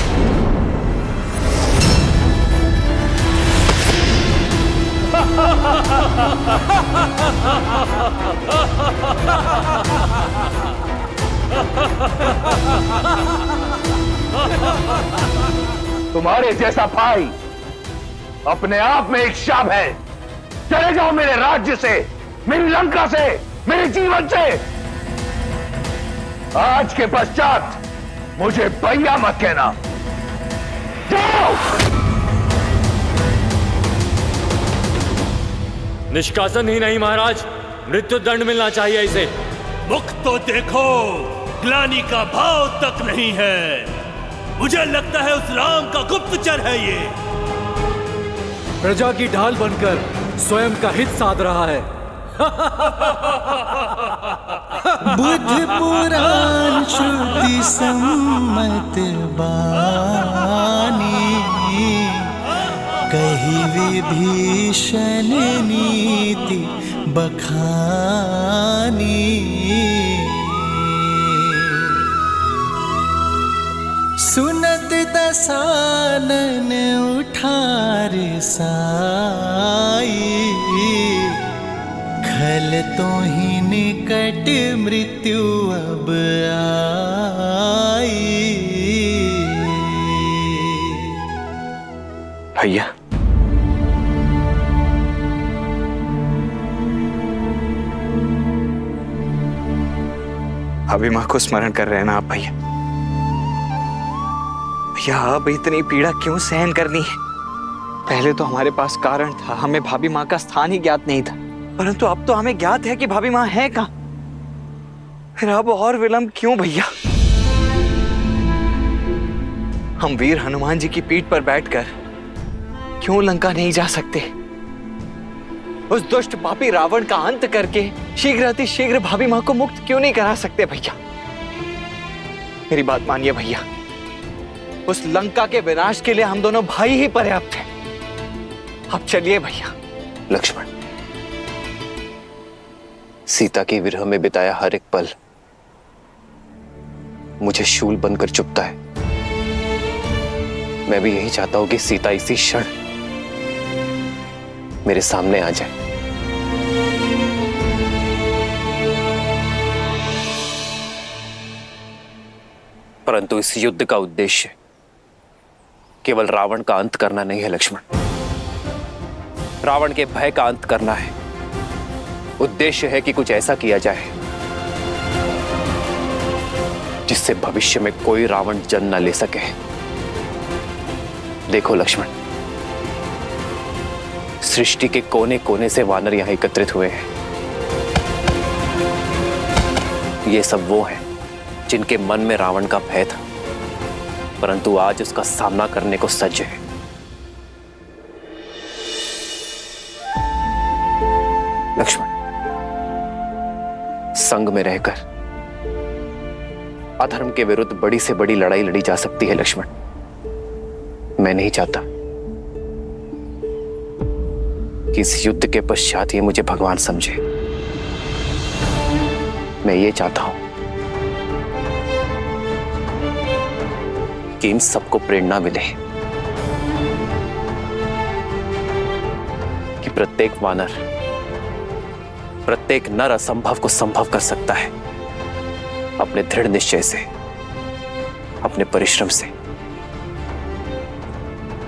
तुम्हारे जैसा भाई अपने आप में एक शाप है। चले जाओ मेरे राज्य से, मेरी लंका से, मेरे जीवन से। आज के पश्चात मुझे भैया मत कहना। जाओ। निष्कासन ही नहीं महाराज, मृत्यु दंड मिलना चाहिए इसे। मुख तो देखो, ग्लानि का भाव तक नहीं है। मुझे लगता है उस राम का गुप्तचर है ये। प्रजा की ढाल बनकर स्वयं का हित साध रहा है। बुद्ध पुराण श्रुति सम्मत बानी, कही विभीषण नीति बखानी। सुनत दसानन उठार साई, खल तो ही निकट मृत्यु अब आई। भैया, अभी मां को स्मरण कर रहे हैं ना आप भैया? भैया अब इतनी पीड़ा क्यों सहन करनी है? पहले तो हमारे पास कारण था, हमें भाभी माँ का स्थान ही ज्ञात नहीं था, परंतु अब तो हमें ज्ञात है कि भाभी माँ है कहाँ। फिर अब और विलंब क्यों भैया? हम वीर हनुमान जी की पीठ पर बैठकर क्यों लंका नहीं जा सकते? उस दुष्ट पापी रावण का अंत करके शीघ्र अति शीघ्र भाभी माँ को मुक्त क्यों नहीं करा सकते भैया? मेरी बात मानिए भैया, उस लंका के विनाश के लिए हम दोनों भाई ही पर्याप्त हैं। अब चलिए भैया। लक्ष्मण, सीता के विरह में बिताया हर एक पल मुझे शूल बनकर चुभता है। मैं भी यही चाहता हूं कि सीता इसी क्षण मेरे सामने आ जाए। परंतु इस युद्ध का उद्देश्य केवल रावण का अंत करना नहीं है लक्ष्मण। रावण के भय का अंत करना है। उद्देश्य है कि कुछ ऐसा किया जाए जिससे भविष्य में कोई रावण जन्म न ले सके। देखो लक्ष्मण, सृष्टि के कोने कोने से वानर यहां एकत्रित हुए हैं। ये सब वो हैं जिनके मन में रावण का भय था, परंतु आज उसका सामना करने को सज्ज है। लक्ष्मण, संग में रहकर अधर्म के विरुद्ध बड़ी से बड़ी लड़ाई लड़ी जा सकती है लक्ष्मण। मैं नहीं चाहता कि इस युद्ध के पश्चात ये मुझे भगवान समझे। मैं ये चाहता हूं कि इन सबको प्रेरणा मिले कि प्रत्येक वानर, प्रत्येक नर असंभव को संभव कर सकता है अपने दृढ़ निश्चय से, अपने परिश्रम से,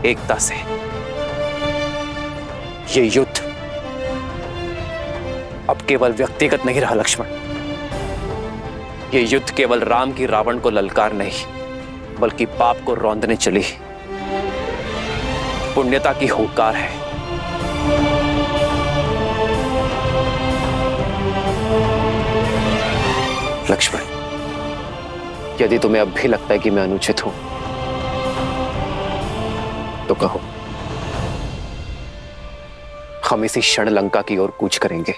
एकता से। ये युद्ध अब केवल व्यक्तिगत नहीं रहा लक्ष्मण। ये युद्ध केवल राम की रावण को ललकार नहीं, बल्कि पाप को रौंदने चली पुण्यता की हुंकार है। लक्ष्मण, यदि तुम्हें अब भी लगता है कि मैं अनुचित हूं तो कहो। हम इसी क्षण लंका की ओर कूच करेंगे।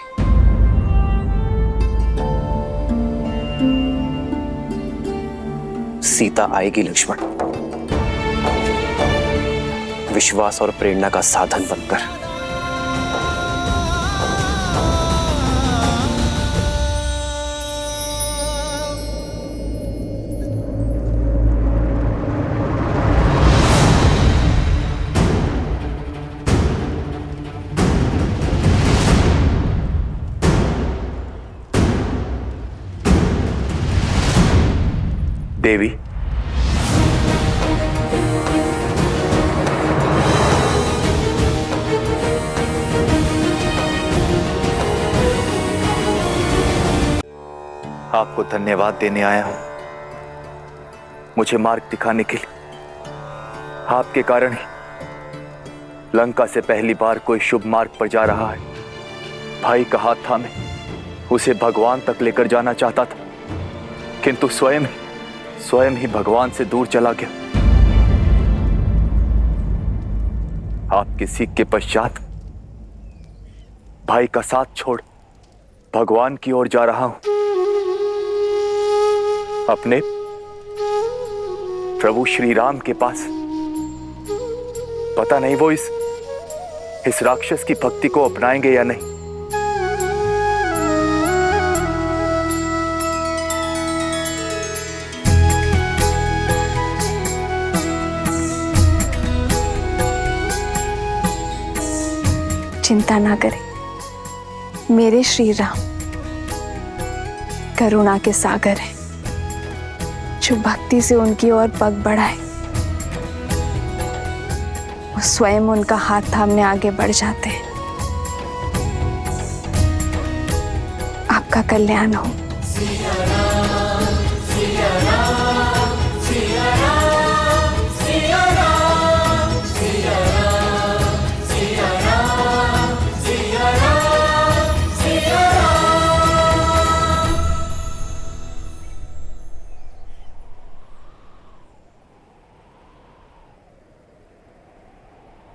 सीता आएगी लक्ष्मण, विश्वास और प्रेरणा का साधन बनकर। देवी, आपको धन्यवाद देने आया हूं, मुझे मार्ग दिखाने के लिए। आपके कारण ही लंका से पहली बार कोई शुभ मार्ग पर जा रहा है। भाई का हाथ थामे उसे भगवान तक लेकर जाना चाहता था, किंतु स्वयं ही भगवान से दूर चला गया। आपकी सीख के पश्चात भाई का साथ छोड़ भगवान की ओर जा रहा हूं। अपने प्रभु श्री राम के पास। पता नहीं वो इस राक्षस की भक्ति को अपनाएंगे या नहीं। चिंता ना करें, मेरे श्री राम करुणा के सागर हैं, जो भक्ति से उनकी ओर पग बढ़ाए वो स्वयं उनका हाथ थामने आगे बढ़ जाते हैं। आपका कल्याण हो।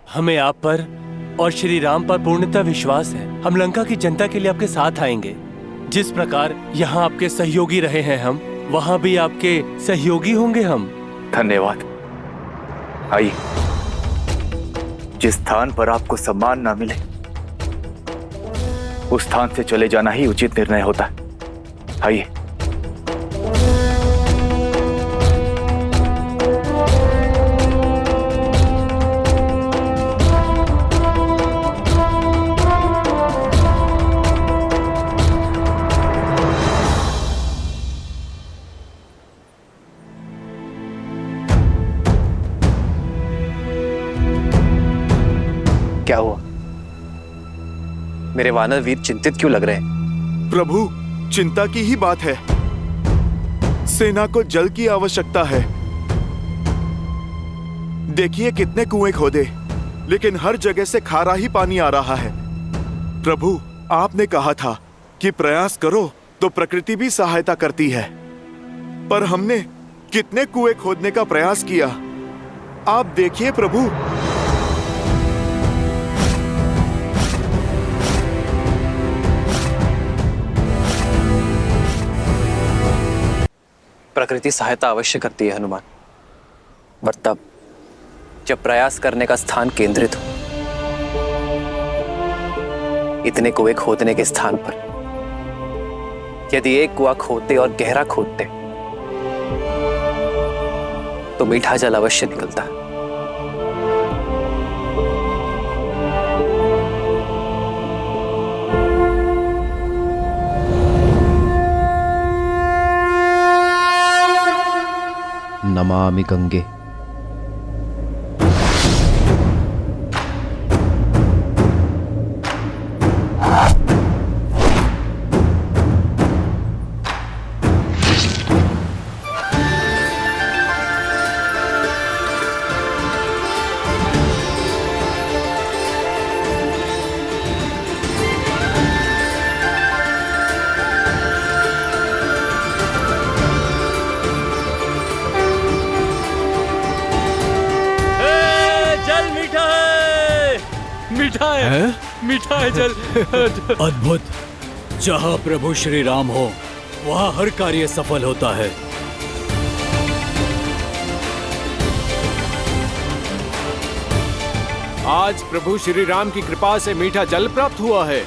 हमें आप पर और श्री राम पर पूर्णतः विश्वास है। हम लंका की जनता के लिए आपके साथ आएंगे। जिस प्रकार यहाँ आपके सहयोगी रहे हैं हम, वहाँ भी आपके सहयोगी होंगे हम। धन्यवाद। आइए, जिस स्थान पर आपको सम्मान ना मिले उस स्थान से चले जाना ही उचित निर्णय होता है। आइए। क्या हुआ? मेरे वानर वीर चिंतित क्यों लग रहे हैं? प्रभु, चिंता की ही बात है। सेना को जल की आवश्यकता है। देखिए कितने कुएं खोदे, लेकिन हर जगह से खारा ही पानी आ रहा है। प्रभु, आपने कहा था कि प्रयास करो तो प्रकृति भी सहायता करती है, पर हमने कितने कुएं खोदने का प्रयास किया। आप देखिए प्रभु। प्रकृति सहायता अवश्य करती है हनुमान, पर तब जब प्रयास करने का स्थान केंद्रित हो। इतने कुएं खोदने के स्थान पर यदि एक कुआं खोदते और गहरा खोदते तो मीठा जल अवश्य निकलता। नमामि गंगे। मीठा है जल। अद्भुत। जहाँ प्रभु श्री राम हो वहाँ हर कार्य सफल होता है। आज प्रभु श्री राम की कृपा से मीठा जल प्राप्त हुआ है।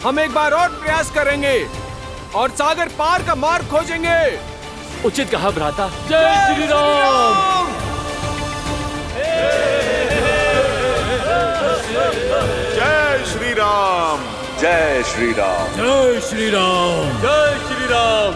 हम एक बार और प्रयास करेंगे और सागर पार का मार्ग खोजेंगे। उचित कहा भ्राता। जय श्री राम। जय श्री राम। जय श्री राम। जय श्री राम। जय श्री राम।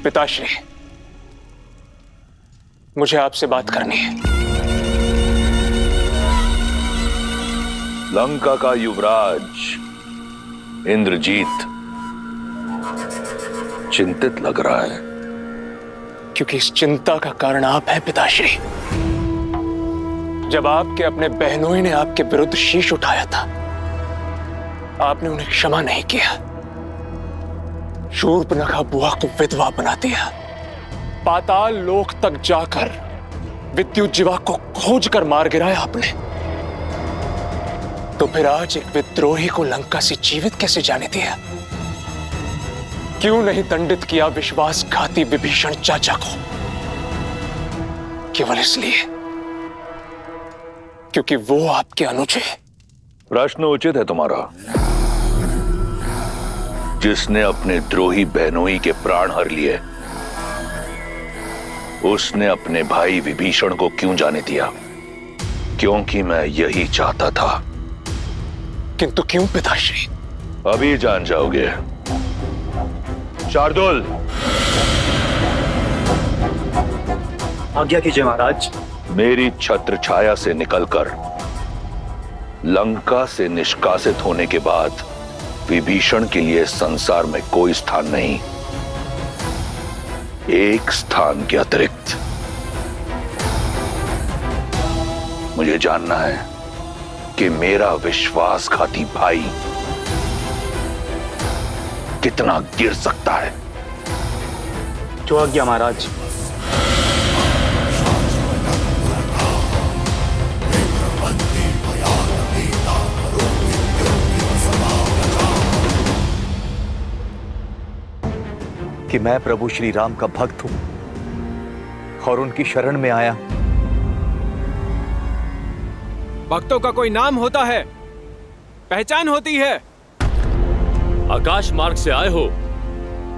पिताश्री, मुझे आपसे बात करनी है। लंका का युवराज इंद्रजीत चिंतित लग रहा है। क्योंकि इस चिंता का कारण आप हैं पिताश्री। जब आपके अपने बहनों ने आपके विरुद्ध शीश उठाया था, आपने उन्हें क्षमा नहीं किया। शूर्पणखा बुआ को विधवा बना दिया। पाताल लोक तक जाकर विद्युत जीवा को खोज कर मार गिराया आपने। तो फिर आज एक विद्रोही को लंका से जीवित कैसे जाने दिया? क्यों नहीं दंडित किया विश्वासघाती विभीषण चाचा को? केवल इसलिए क्योंकि वो आपके अनुज है। प्रश्न उचित है तुम्हारा। जिसने अपने द्रोही बहनोई के प्राण हर लिए, उसने अपने भाई विभीषण को क्यों जाने दिया? क्योंकि मैं यही चाहता था। किंतु क्यों पिताश्री? अभी जान जाओगे। शार्दुल, आज्ञा कीजिए महाराज। मेरी छत्र छाया से निकलकर लंका से निष्कासित होने के बाद विभीषण के लिए संसार में कोई स्थान नहीं। एक स्थान के अतिरिक्त मुझे जानना है कि मेरा विश्वासघाती भाई कितना गिर सकता है। जो आज्ञा महाराज। कि मैं प्रभु श्री राम का भक्त हूं और उनकी शरण में आया। भक्तों का कोई नाम होता है, पहचान होती है। आकाश मार्ग से आए हो,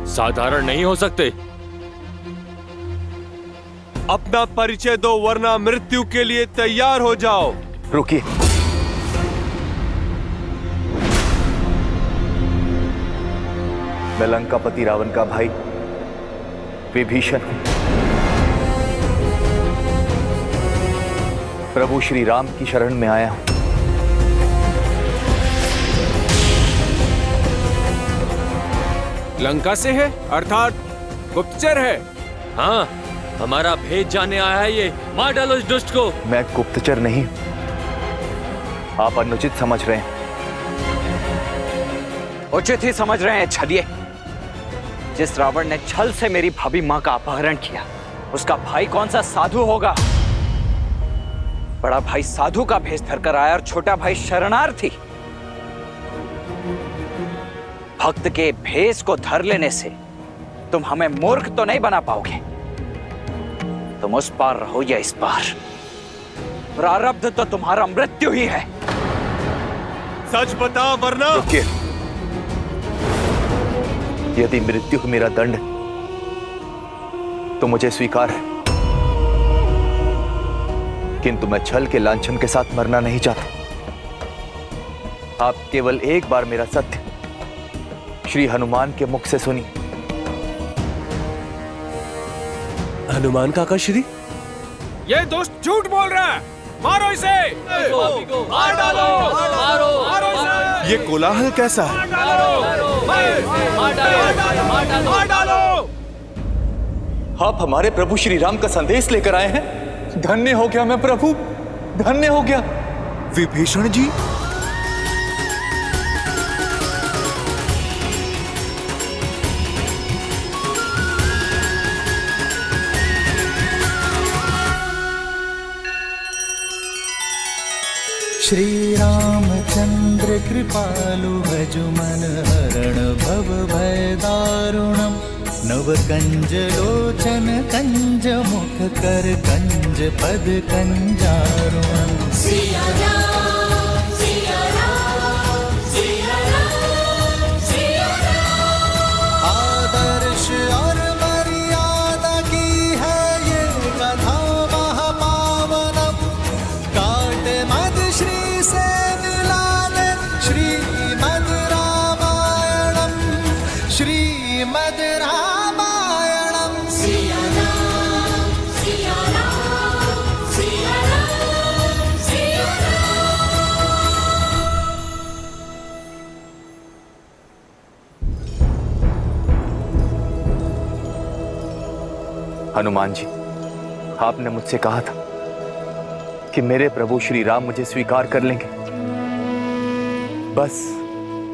साधारण नहीं हो सकते। अपना परिचय दो वरना मृत्यु के लिए तैयार हो जाओ। रुकिए। मैं लंकापति रावण का भाई विभीषण हूं। प्रभु श्री राम की शरण में आया हूं। लंका से है, अर्थात गुप्तचर है। हाँ, हमारा भेद जानने आया है ये। मार डालो इस दुष्ट को। मैं गुप्तचर नहीं हूं, आप अनुचित समझ रहे हैं। उचित ही समझ रहे हैं छलिए। जिस रावण ने छल से मेरी भाभी मां का अपहरण किया, उसका भाई कौन सा साधु होगा? बड़ा भाई साधु का भेष धरकर आया और छोटा भाई शरणार्थी। भक्त के भेष को धर लेने से तुम हमें मूर्ख तो नहीं बना पाओगे। तुम उस पार रहो या इस पार, प्रारब्ध तो तुम्हारा मृत्यु ही है। सच बता वरना। रुकिए। यदि मृत्यु मेरा दंड तो मुझे स्वीकार है, किंतु मैं छल के लांछन के साथ मरना नहीं चाहता। आप केवल एक बार मेरा सत्य श्री हनुमान के मुख से सुनिए। हनुमान काका श्री, ये दोस्त झूठ बोल रहा है। मारो इसे। मार डालो। मारो इसे। ये कोलाहल कैसा है? मार डालो। आप हमारे प्रभु श्री राम का संदेश लेकर आए हैं। धन्य हो गया मैं प्रभु, धन्य हो गया। विभीषण जी, श्री रामचंद्र कृपालु भजु मन हरण भव भय दारुणम नव कंज लोचन कंज मुख कर कंज पद कंजारुणम। सिया राम, सिया राम, सिया राम, सिया राम। आदर्श और मर्यादा की है ये कथा महापावनम। काट मद श्री से मिलाने श्रीमद् रामायणम, श्रीमद् रामायणम। सिया राम, सिया राम, सिया राम, सिया राम। हनुमान जी, आपने मुझसे कहा था कि मेरे प्रभु श्री राम मुझे स्वीकार कर लेंगे। बस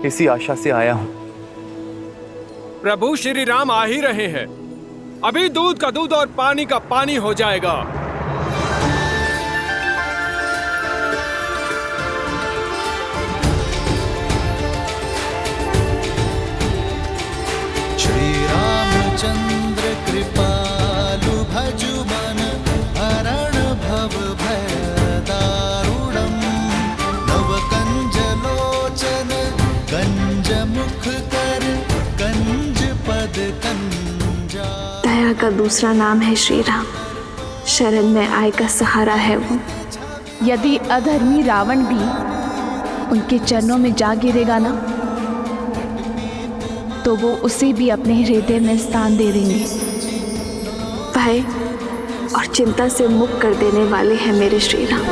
इसी आशा से आया हूं। प्रभु श्री राम आ ही रहे हैं। अभी दूध का दूध और पानी का पानी हो जाएगा। श्री रामचंद्र कृपालु भजु मन हरण भव भय दारुणम नव कंज लोचन कंज मुख कर कंज पद कंजा। दया का दूसरा नाम है श्री राम। शरण में आय का सहारा है वो। यदि अधर्मी रावण भी उनके चरणों में जा गिरेगा ना, तो वो उसे भी अपने हृदय में स्थान दे देंगे। भय और चिंता से मुक्त कर देने वाले हैं मेरे श्री राम।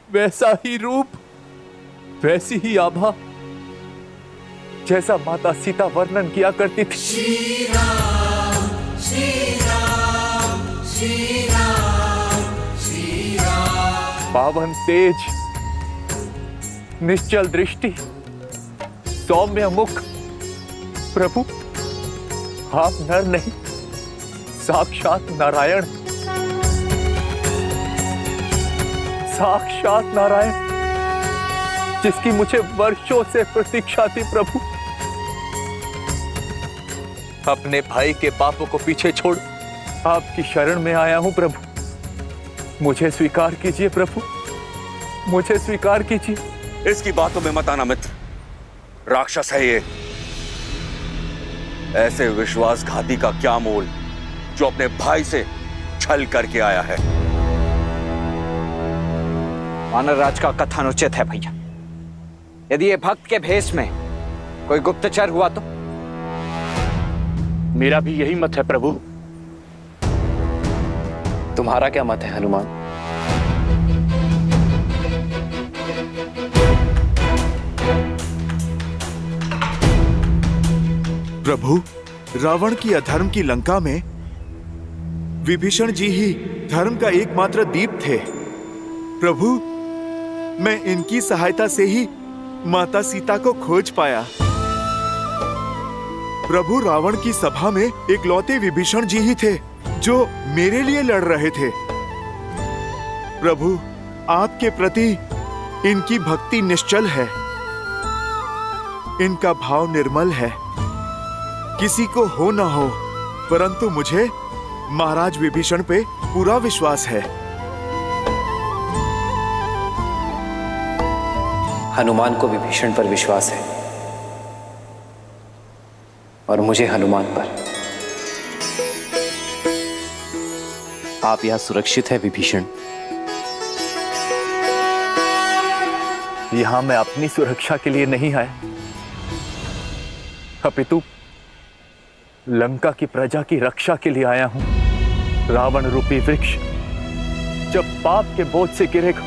वैसा ही रूप, वैसी ही आभा जैसा माता सीता वर्णन किया करती थी। श्री राम, श्री राम, श्री राम, श्री राम। पावन तेज, निश्चल दृष्टि, सौम्य मुख। प्रभु, आप नर नहीं, साक्षात नारायण। साक्षात नारायण जिसकी मुझे वर्षों से प्रतीक्षा थी प्रभु। अपने भाई के पापों को पीछे छोड़ आपकी शरण में आया हूं प्रभु। मुझे स्वीकार कीजिए प्रभु, मुझे स्वीकार कीजिए। इसकी बातों में मत आना मित्र, राक्षस है ये। ऐसे विश्वासघाती का क्या मोल जो अपने भाई से छल करके आया है। वानर राज का कथन उचित है भैया। यदि ये भक्त के भेष में कोई गुप्तचर हुआ तो? मेरा भी यही मत है प्रभु। तुम्हारा क्या मत है हनुमान? प्रभु, रावण की अधर्म की लंका में विभीषण जी ही धर्म का एकमात्र दीप थे। प्रभु, मैं इनकी सहायता से ही माता सीता को खोज पाया। प्रभु, रावण की सभा में इकलौते विभीषण जी ही थे जो मेरे लिए लड़ रहे थे। प्रभु, आपके प्रति इनकी भक्ति निश्चल है, इनका भाव निर्मल है। किसी को हो ना हो, परंतु मुझे महाराज विभीषण पे पूरा विश्वास है। हनुमान को विभीषण पर विश्वास है और मुझे हनुमान पर। आप यहां सुरक्षित है विभीषण। यहां मैं अपनी सुरक्षा के लिए नहीं आया, अपितु लंका की प्रजा की रक्षा के लिए आया हूं। रावण रूपी वृक्ष जब पाप के बोझ से गिरेगा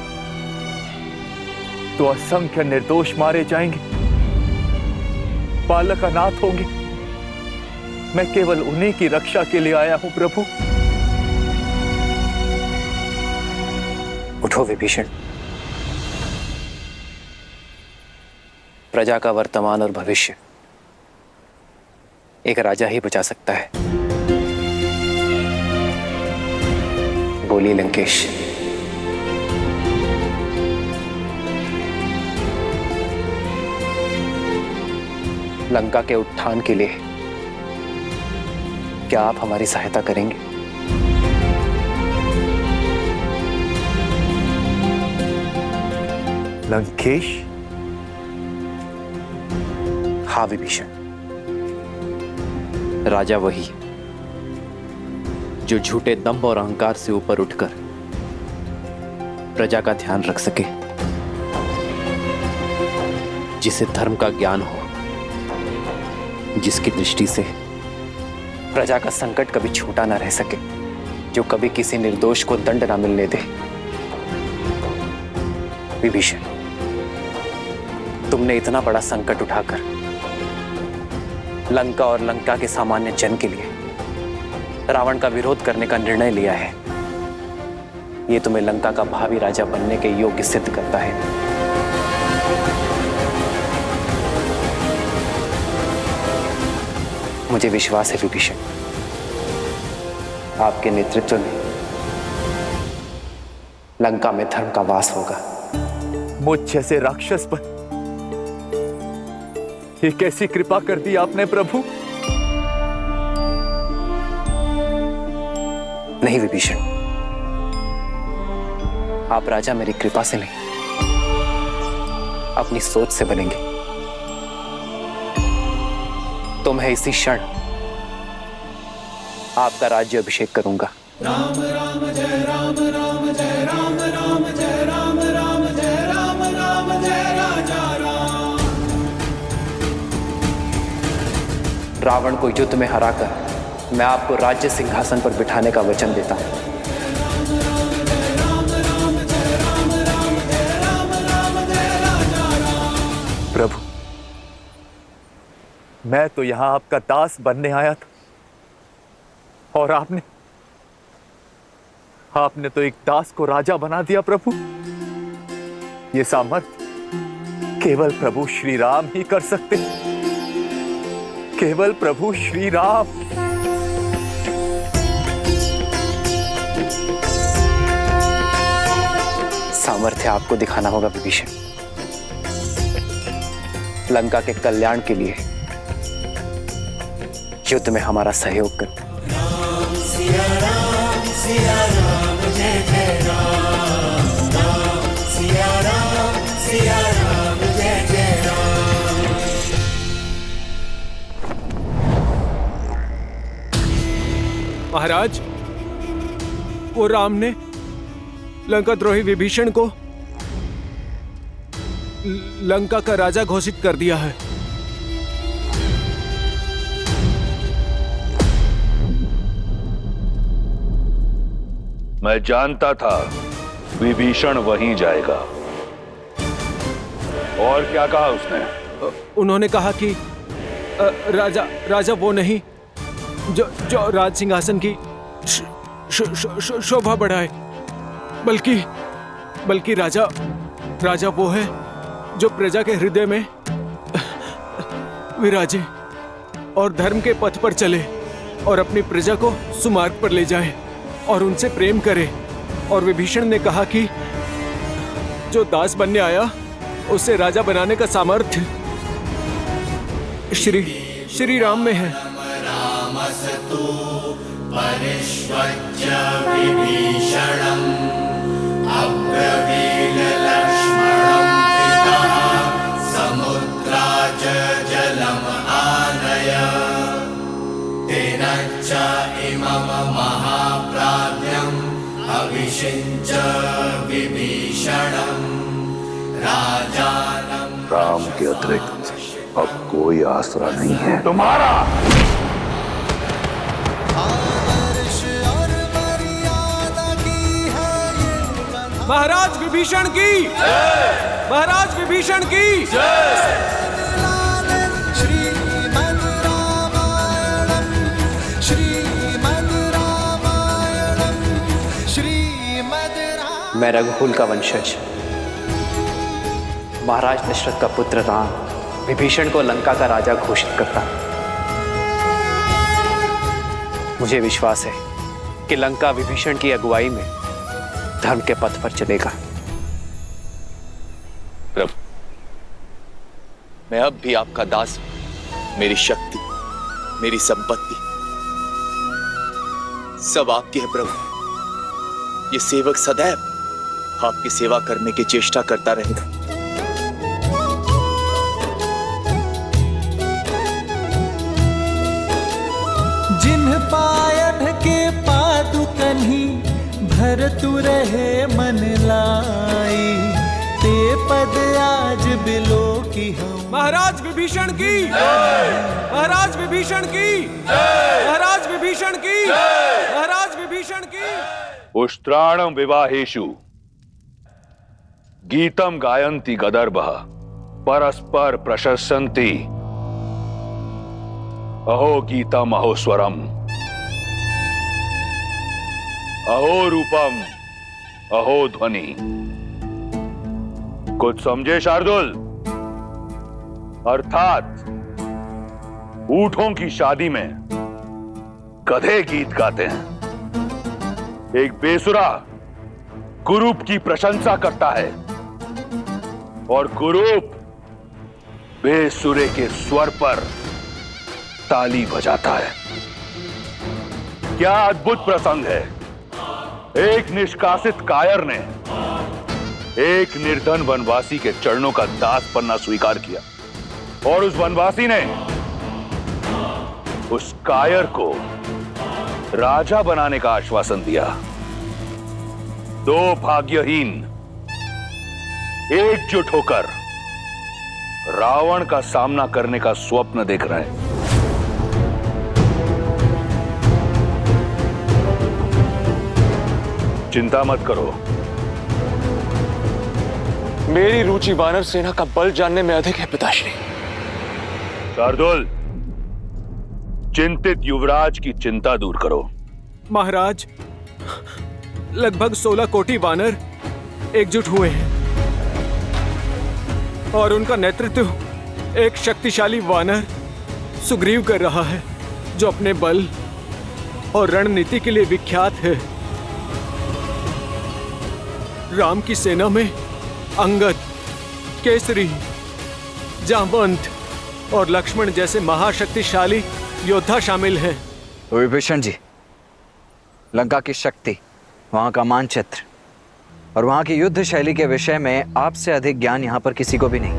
तो असंख्य निर्दोष मारे जाएंगे, बालक अनाथ होंगे। मैं केवल उन्हीं की रक्षा के लिए आया हूं प्रभु। उठो विभीषण। प्रजा का वर्तमान और भविष्य एक राजा ही बचा सकता है। बोली लंकेश। लंका के उत्थान के लिए क्या आप हमारी सहायता करेंगे? लंकेश? हाँ विभीषण, राजा वही जो झूठे दंभ और अहंकार से ऊपर उठकर प्रजा का ध्यान रख सके, जिसे धर्म का ज्ञान हो, जिसकी दृष्टि से प्रजा का संकट कभी छूटा ना रह सके, जो कभी किसी निर्दोष को दंड ना मिलने दे। विभीषण, तुमने इतना बड़ा संकट उठाकर लंका और लंका के सामान्य जन के लिए रावण का विरोध करने का निर्णय लिया है। यह तुम्हें लंका का भावी राजा बनने के योग्य सिद्ध करता है। मुझे विश्वास है विभीषण, आपके नेतृत्व में लंका में धर्म का वास होगा। मुझ जैसे राक्षस पर ये कैसी कृपा कर दी आपने प्रभु? नहीं विभीषण, आप राजा मेरी कृपा से नहीं, अपनी सोच से बनेंगे। तो मैं इसी क्षण आपका राज्य अभिषेक करूंगा। राम राम जय राम, राम जय राम, राम जय राम, राम जय राम, राम जय राजा राम। रावण को युद्ध में हराकर मैं आपको राज्य सिंहासन पर बिठाने का वचन देता हूं। प्रभु, मैं तो यहां आपका दास बनने आया था और आपने तो एक दास को राजा बना दिया प्रभु। ये सामर्थ्य केवल प्रभु श्री राम ही कर सकते, केवल प्रभु श्री राम। सामर्थ्य आपको दिखाना होगा विभीषण। लंका के कल्याण के लिए युद्ध में हमारा सहयोग कर। सिया राम जय जय राम, राम सिया राम जय जय राम। महाराज, वो राम ने लंका द्रोही विभीषण को लंका का राजा घोषित कर दिया है। मैं जानता था विभीषण वहीं जाएगा। और क्या कहा उसने? उन्होंने कहा कि राजा वो नहीं जो राज सिंहासन की शोभा बढ़ाए, बल्कि राजा वो है जो प्रजा के हृदय में विराजे और धर्म के पथ पर चले और अपनी प्रजा को सुमार्ग पर ले जाए और उनसे प्रेम करे। और विभीषण ने कहा कि जो दास बनने आया उसे राजा बनाने का सामर्थ्य श्री राम में है। रामस्तु परिष्वज्य विभीषणम् अब्रवील लक्ष्मणं पितः समुद्राच जलम् आनय तेन च इमं महाप्राज्ञम् अभिषिञ्च विभीषणम् राजानं। राम के अतिरिक्त अब कोई आसरा नहीं है तुम्हारा। महाराज विभीषण की, महाराज विभीषण की। श्रीमद् रामायणम् मैं रघुकुल का वंशज महाराज दशरथ का पुत्र राम विभीषण को लंका का राजा घोषित करता। मुझे विश्वास है कि लंका विभीषण की अगुवाई में धर्म के पथ पर चलेगा। प्रभु, मैं अब भी आपका दास हूं। मेरी शक्ति, मेरी संपत्ति सब आपकी है प्रभु। ये सेवक सदैव आपकी सेवा करने की चेष्टा करता रहेगा। जिन्ह पायढ़ के पादुकन्ही भरतु रहे मन लाई, ते पद आज बिलो की हम। महाराज विभीषण की, महाराज विभीषण की, महाराज विभीषण की, महाराज विभीषण की। उष्ट्राणं विवाहेषु गीतम गायन्ति गदर्भः परस्पर प्रशंसन्ति अहो गीतम अहो स्वरम अहो रूपम अहो ध्वनि। कुछ समझे शार्दुल? अर्थात ऊंटों की शादी में गधे गीत गाते हैं। एक बेसुरा कुरूप की प्रशंसा करता है और कुरूप बेसुरे के स्वर पर ताली बजाता है। क्या अद्भुत प्रसंग है। एक निष्कासित कायर ने एक निर्धन वनवासी के चरणों का दास बनना स्वीकार किया और उस वनवासी ने उस कायर को राजा बनाने का आश्वासन दिया। दो भाग्यहीन एकजुट होकर रावण का सामना करने का स्वप्न देख रहे हैं। चिंता मत करो। मेरी रुचि वानर सेना का बल जानने में अधिक है पिताश्री। शार्दुल, चिंतित युवराज की चिंता दूर करो। महाराज, लगभग 16 कोटि वानर एकजुट हुए हैं और उनका नेतृत्व एक शक्तिशाली वानर सुग्रीव कर रहा है, जो अपने बल और रणनीति के लिए विख्यात है। राम की सेना में अंगद, केसरी, जामवंत और लक्ष्मण जैसे महाशक्तिशाली योद्धा शामिल हैं। विभीषण जी, लंका की शक्ति, वहां का मानचित्र और वहां की युद्ध शैली के विषय में आपसे अधिक ज्ञान यहां पर किसी को भी नहीं।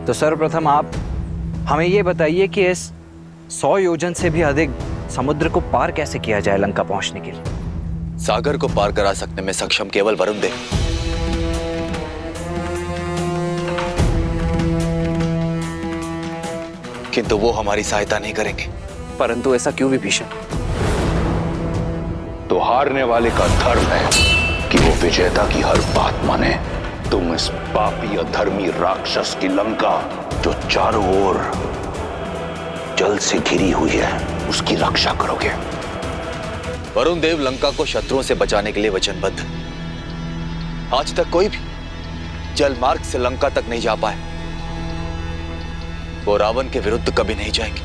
तो सर्वप्रथम आप हमें यह बताइए कि इस 100 योजन से भी अधिक समुद्र को पार कैसे किया जाए लंका पहुंचने के लिए? सागर को पार करा सकने में सक्षम केवल वरुण देव। किंतु वो हमारी सहायता नहीं करेंगे। परंतु ऐसा क्यों विभीषण? तो हारने वाले का धर्म है कि वो विजेता की हर बात माने। तुम इस पापी अधर्मी राक्षस की लंका, जो चारों ओर जल से घिरी हुई है, उसकी रक्षा करोगे। वरुण देव लंका को शत्रुओं से बचाने के लिए वचनबद्ध। आज तक कोई भी जल मार्ग से लंका तक नहीं जा पाए। वो रावण के विरुद्ध कभी नहीं जाएंगे।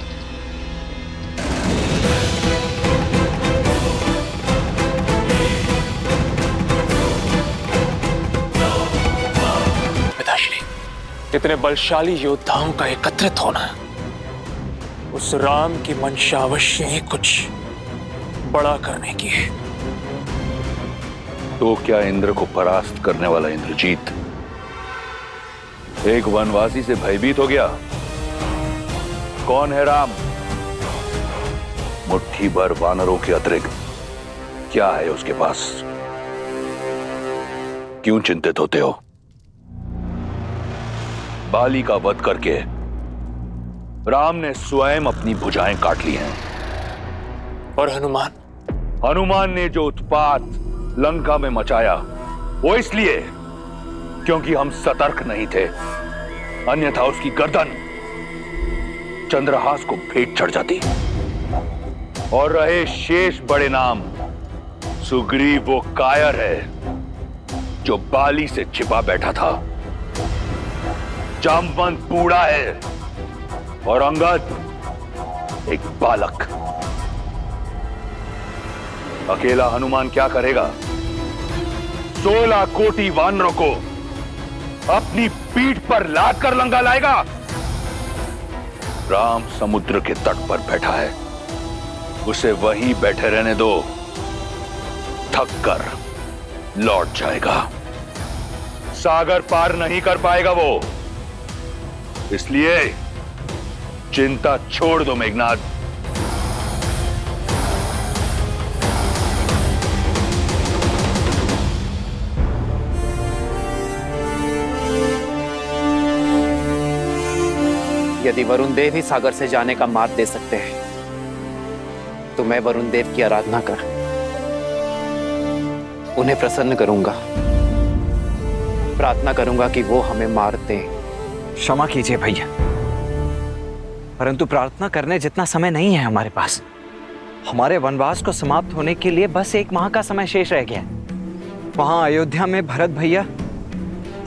पिताश्री, इतने बलशाली योद्धाओं का एकत्रित होना उस राम की मंशा अवश्य ही कुछ बड़ा करने की है। तो क्या इंद्र को परास्त करने वाला इंद्रजीत एक वनवासी से भयभीत हो गया? कौन है राम? मुट्ठी भर वानरों के अतिरिक्त क्या है उसके पास? क्यों चिंतित होते हो? बाली का वध करके राम ने स्वयं अपनी भुजाएं काट ली हैं। और हनुमान ने जो उत्पात लंका में मचाया वो इसलिए क्योंकि हम सतर्क नहीं थे, अन्यथा उसकी गर्दन चंद्रहास को भेंट चढ़ जाती। और रहे शेष बड़े नाम, सुग्रीव वो कायर है जो बाली से छिपा बैठा था, जामवंत बूढ़ा है और अंगद एक बालक। अकेला हनुमान क्या करेगा? 16 कोटि वानरों को अपनी पीठ पर लाद कर लंका लाएगा। राम समुद्र के तट पर बैठा है, उसे वहीं बैठे रहने दो, थक कर लौट जाएगा। सागर पार नहीं कर पाएगा वो, इसलिए चिंता छोड़ दो मेघनाद। यदि वरुण देव ही सागर से जाने का मार्ग दे सकते हैं तो मैं वरुण देव की आराधना कर उन्हें प्रसन्न करूंगा, प्रार्थना करूंगा कि वो हमें मार दें। क्षमा कीजिए भैया, परंतु प्रार्थना करने जितना समय नहीं है हमारे पास। हमारे वनवास को समाप्त होने के लिए बस 1 माह का समय शेष रह गया। वहां अयोध्या में भरत भैया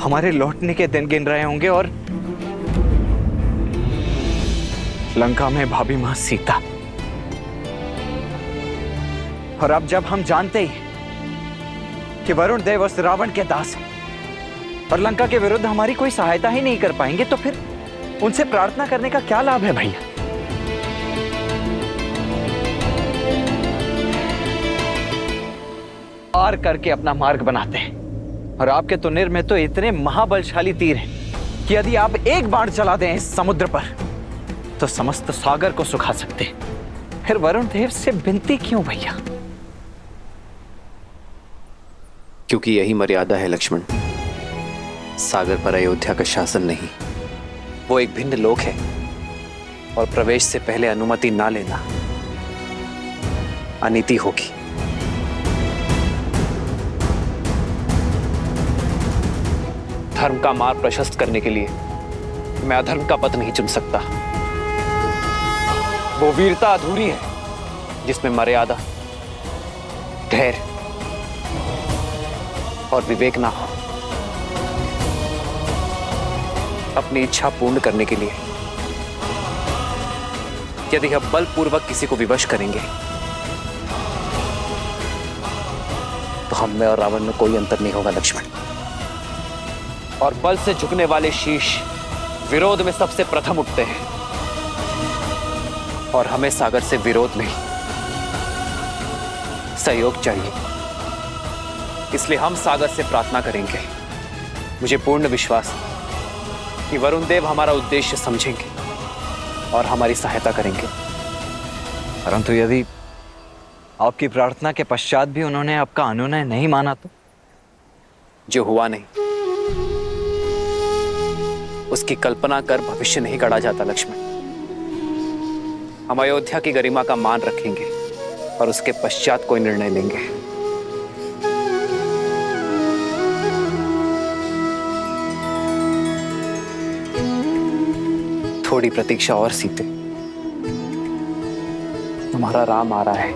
हमारे लौटने के दिन गिन रहे होंगे और लंका में भाभी मां सीता। और अब जब हम जानते ही कि वरुण देव उस रावण के दास हैं और लंका के विरुद्ध हमारी कोई सहायता ही नहीं कर पाएंगे, तो फिर उनसे प्रार्थना करने का क्या लाभ है भैया? पार करके अपना मार्ग बनाते हैं और आपके तुनिर में तो इतने महाबलशाली तीर हैं कि यदि आप एक बाण चला दें इस समुद्र पर तो समस्त सागर को सुखा सकते हैं। फिर वरुण देव से विनती क्यों भैया? क्योंकि यही मर्यादा है लक्ष्मण। सागर पर अयोध्या का शासन नहीं, वो एक भिन्न लोक है और प्रवेश से पहले अनुमति ना लेना अनीति होगी। धर्म का मार्ग प्रशस्त करने के लिए मैं अधर्म का पथ नहीं चुन सकता। वो वीरता अधूरी है जिसमें मर्यादा, धैर्य और विवेक ना हो। अपनी इच्छा पूर्ण करने के लिए यदि हम बलपूर्वक किसी को विवश करेंगे तो हम में और रावण में कोई अंतर नहीं होगा लक्ष्मण। और बल से झुकने वाले शीश विरोध में सबसे प्रथम उठते हैं, और हमें सागर से विरोध नहीं सहयोग चाहिए। इसलिए हम सागर से प्रार्थना करेंगे। मुझे पूर्ण विश्वास है कि वरुण देव हमारा उद्देश्य समझेंगे और हमारी सहायता करेंगे। परंतु यदि आपकी प्रार्थना के पश्चात भी उन्होंने आपका अनुनय नहीं माना तो? जो हुआ नहीं उसकी कल्पना कर भविष्य नहीं गढ़ा जाता लक्ष्मण। हम अयोध्या की गरिमा का मान रखेंगे और उसके पश्चात कोई निर्णय लेंगे। थोड़ी प्रतीक्षा और सीते, तुम्हारा राम आ रहा है।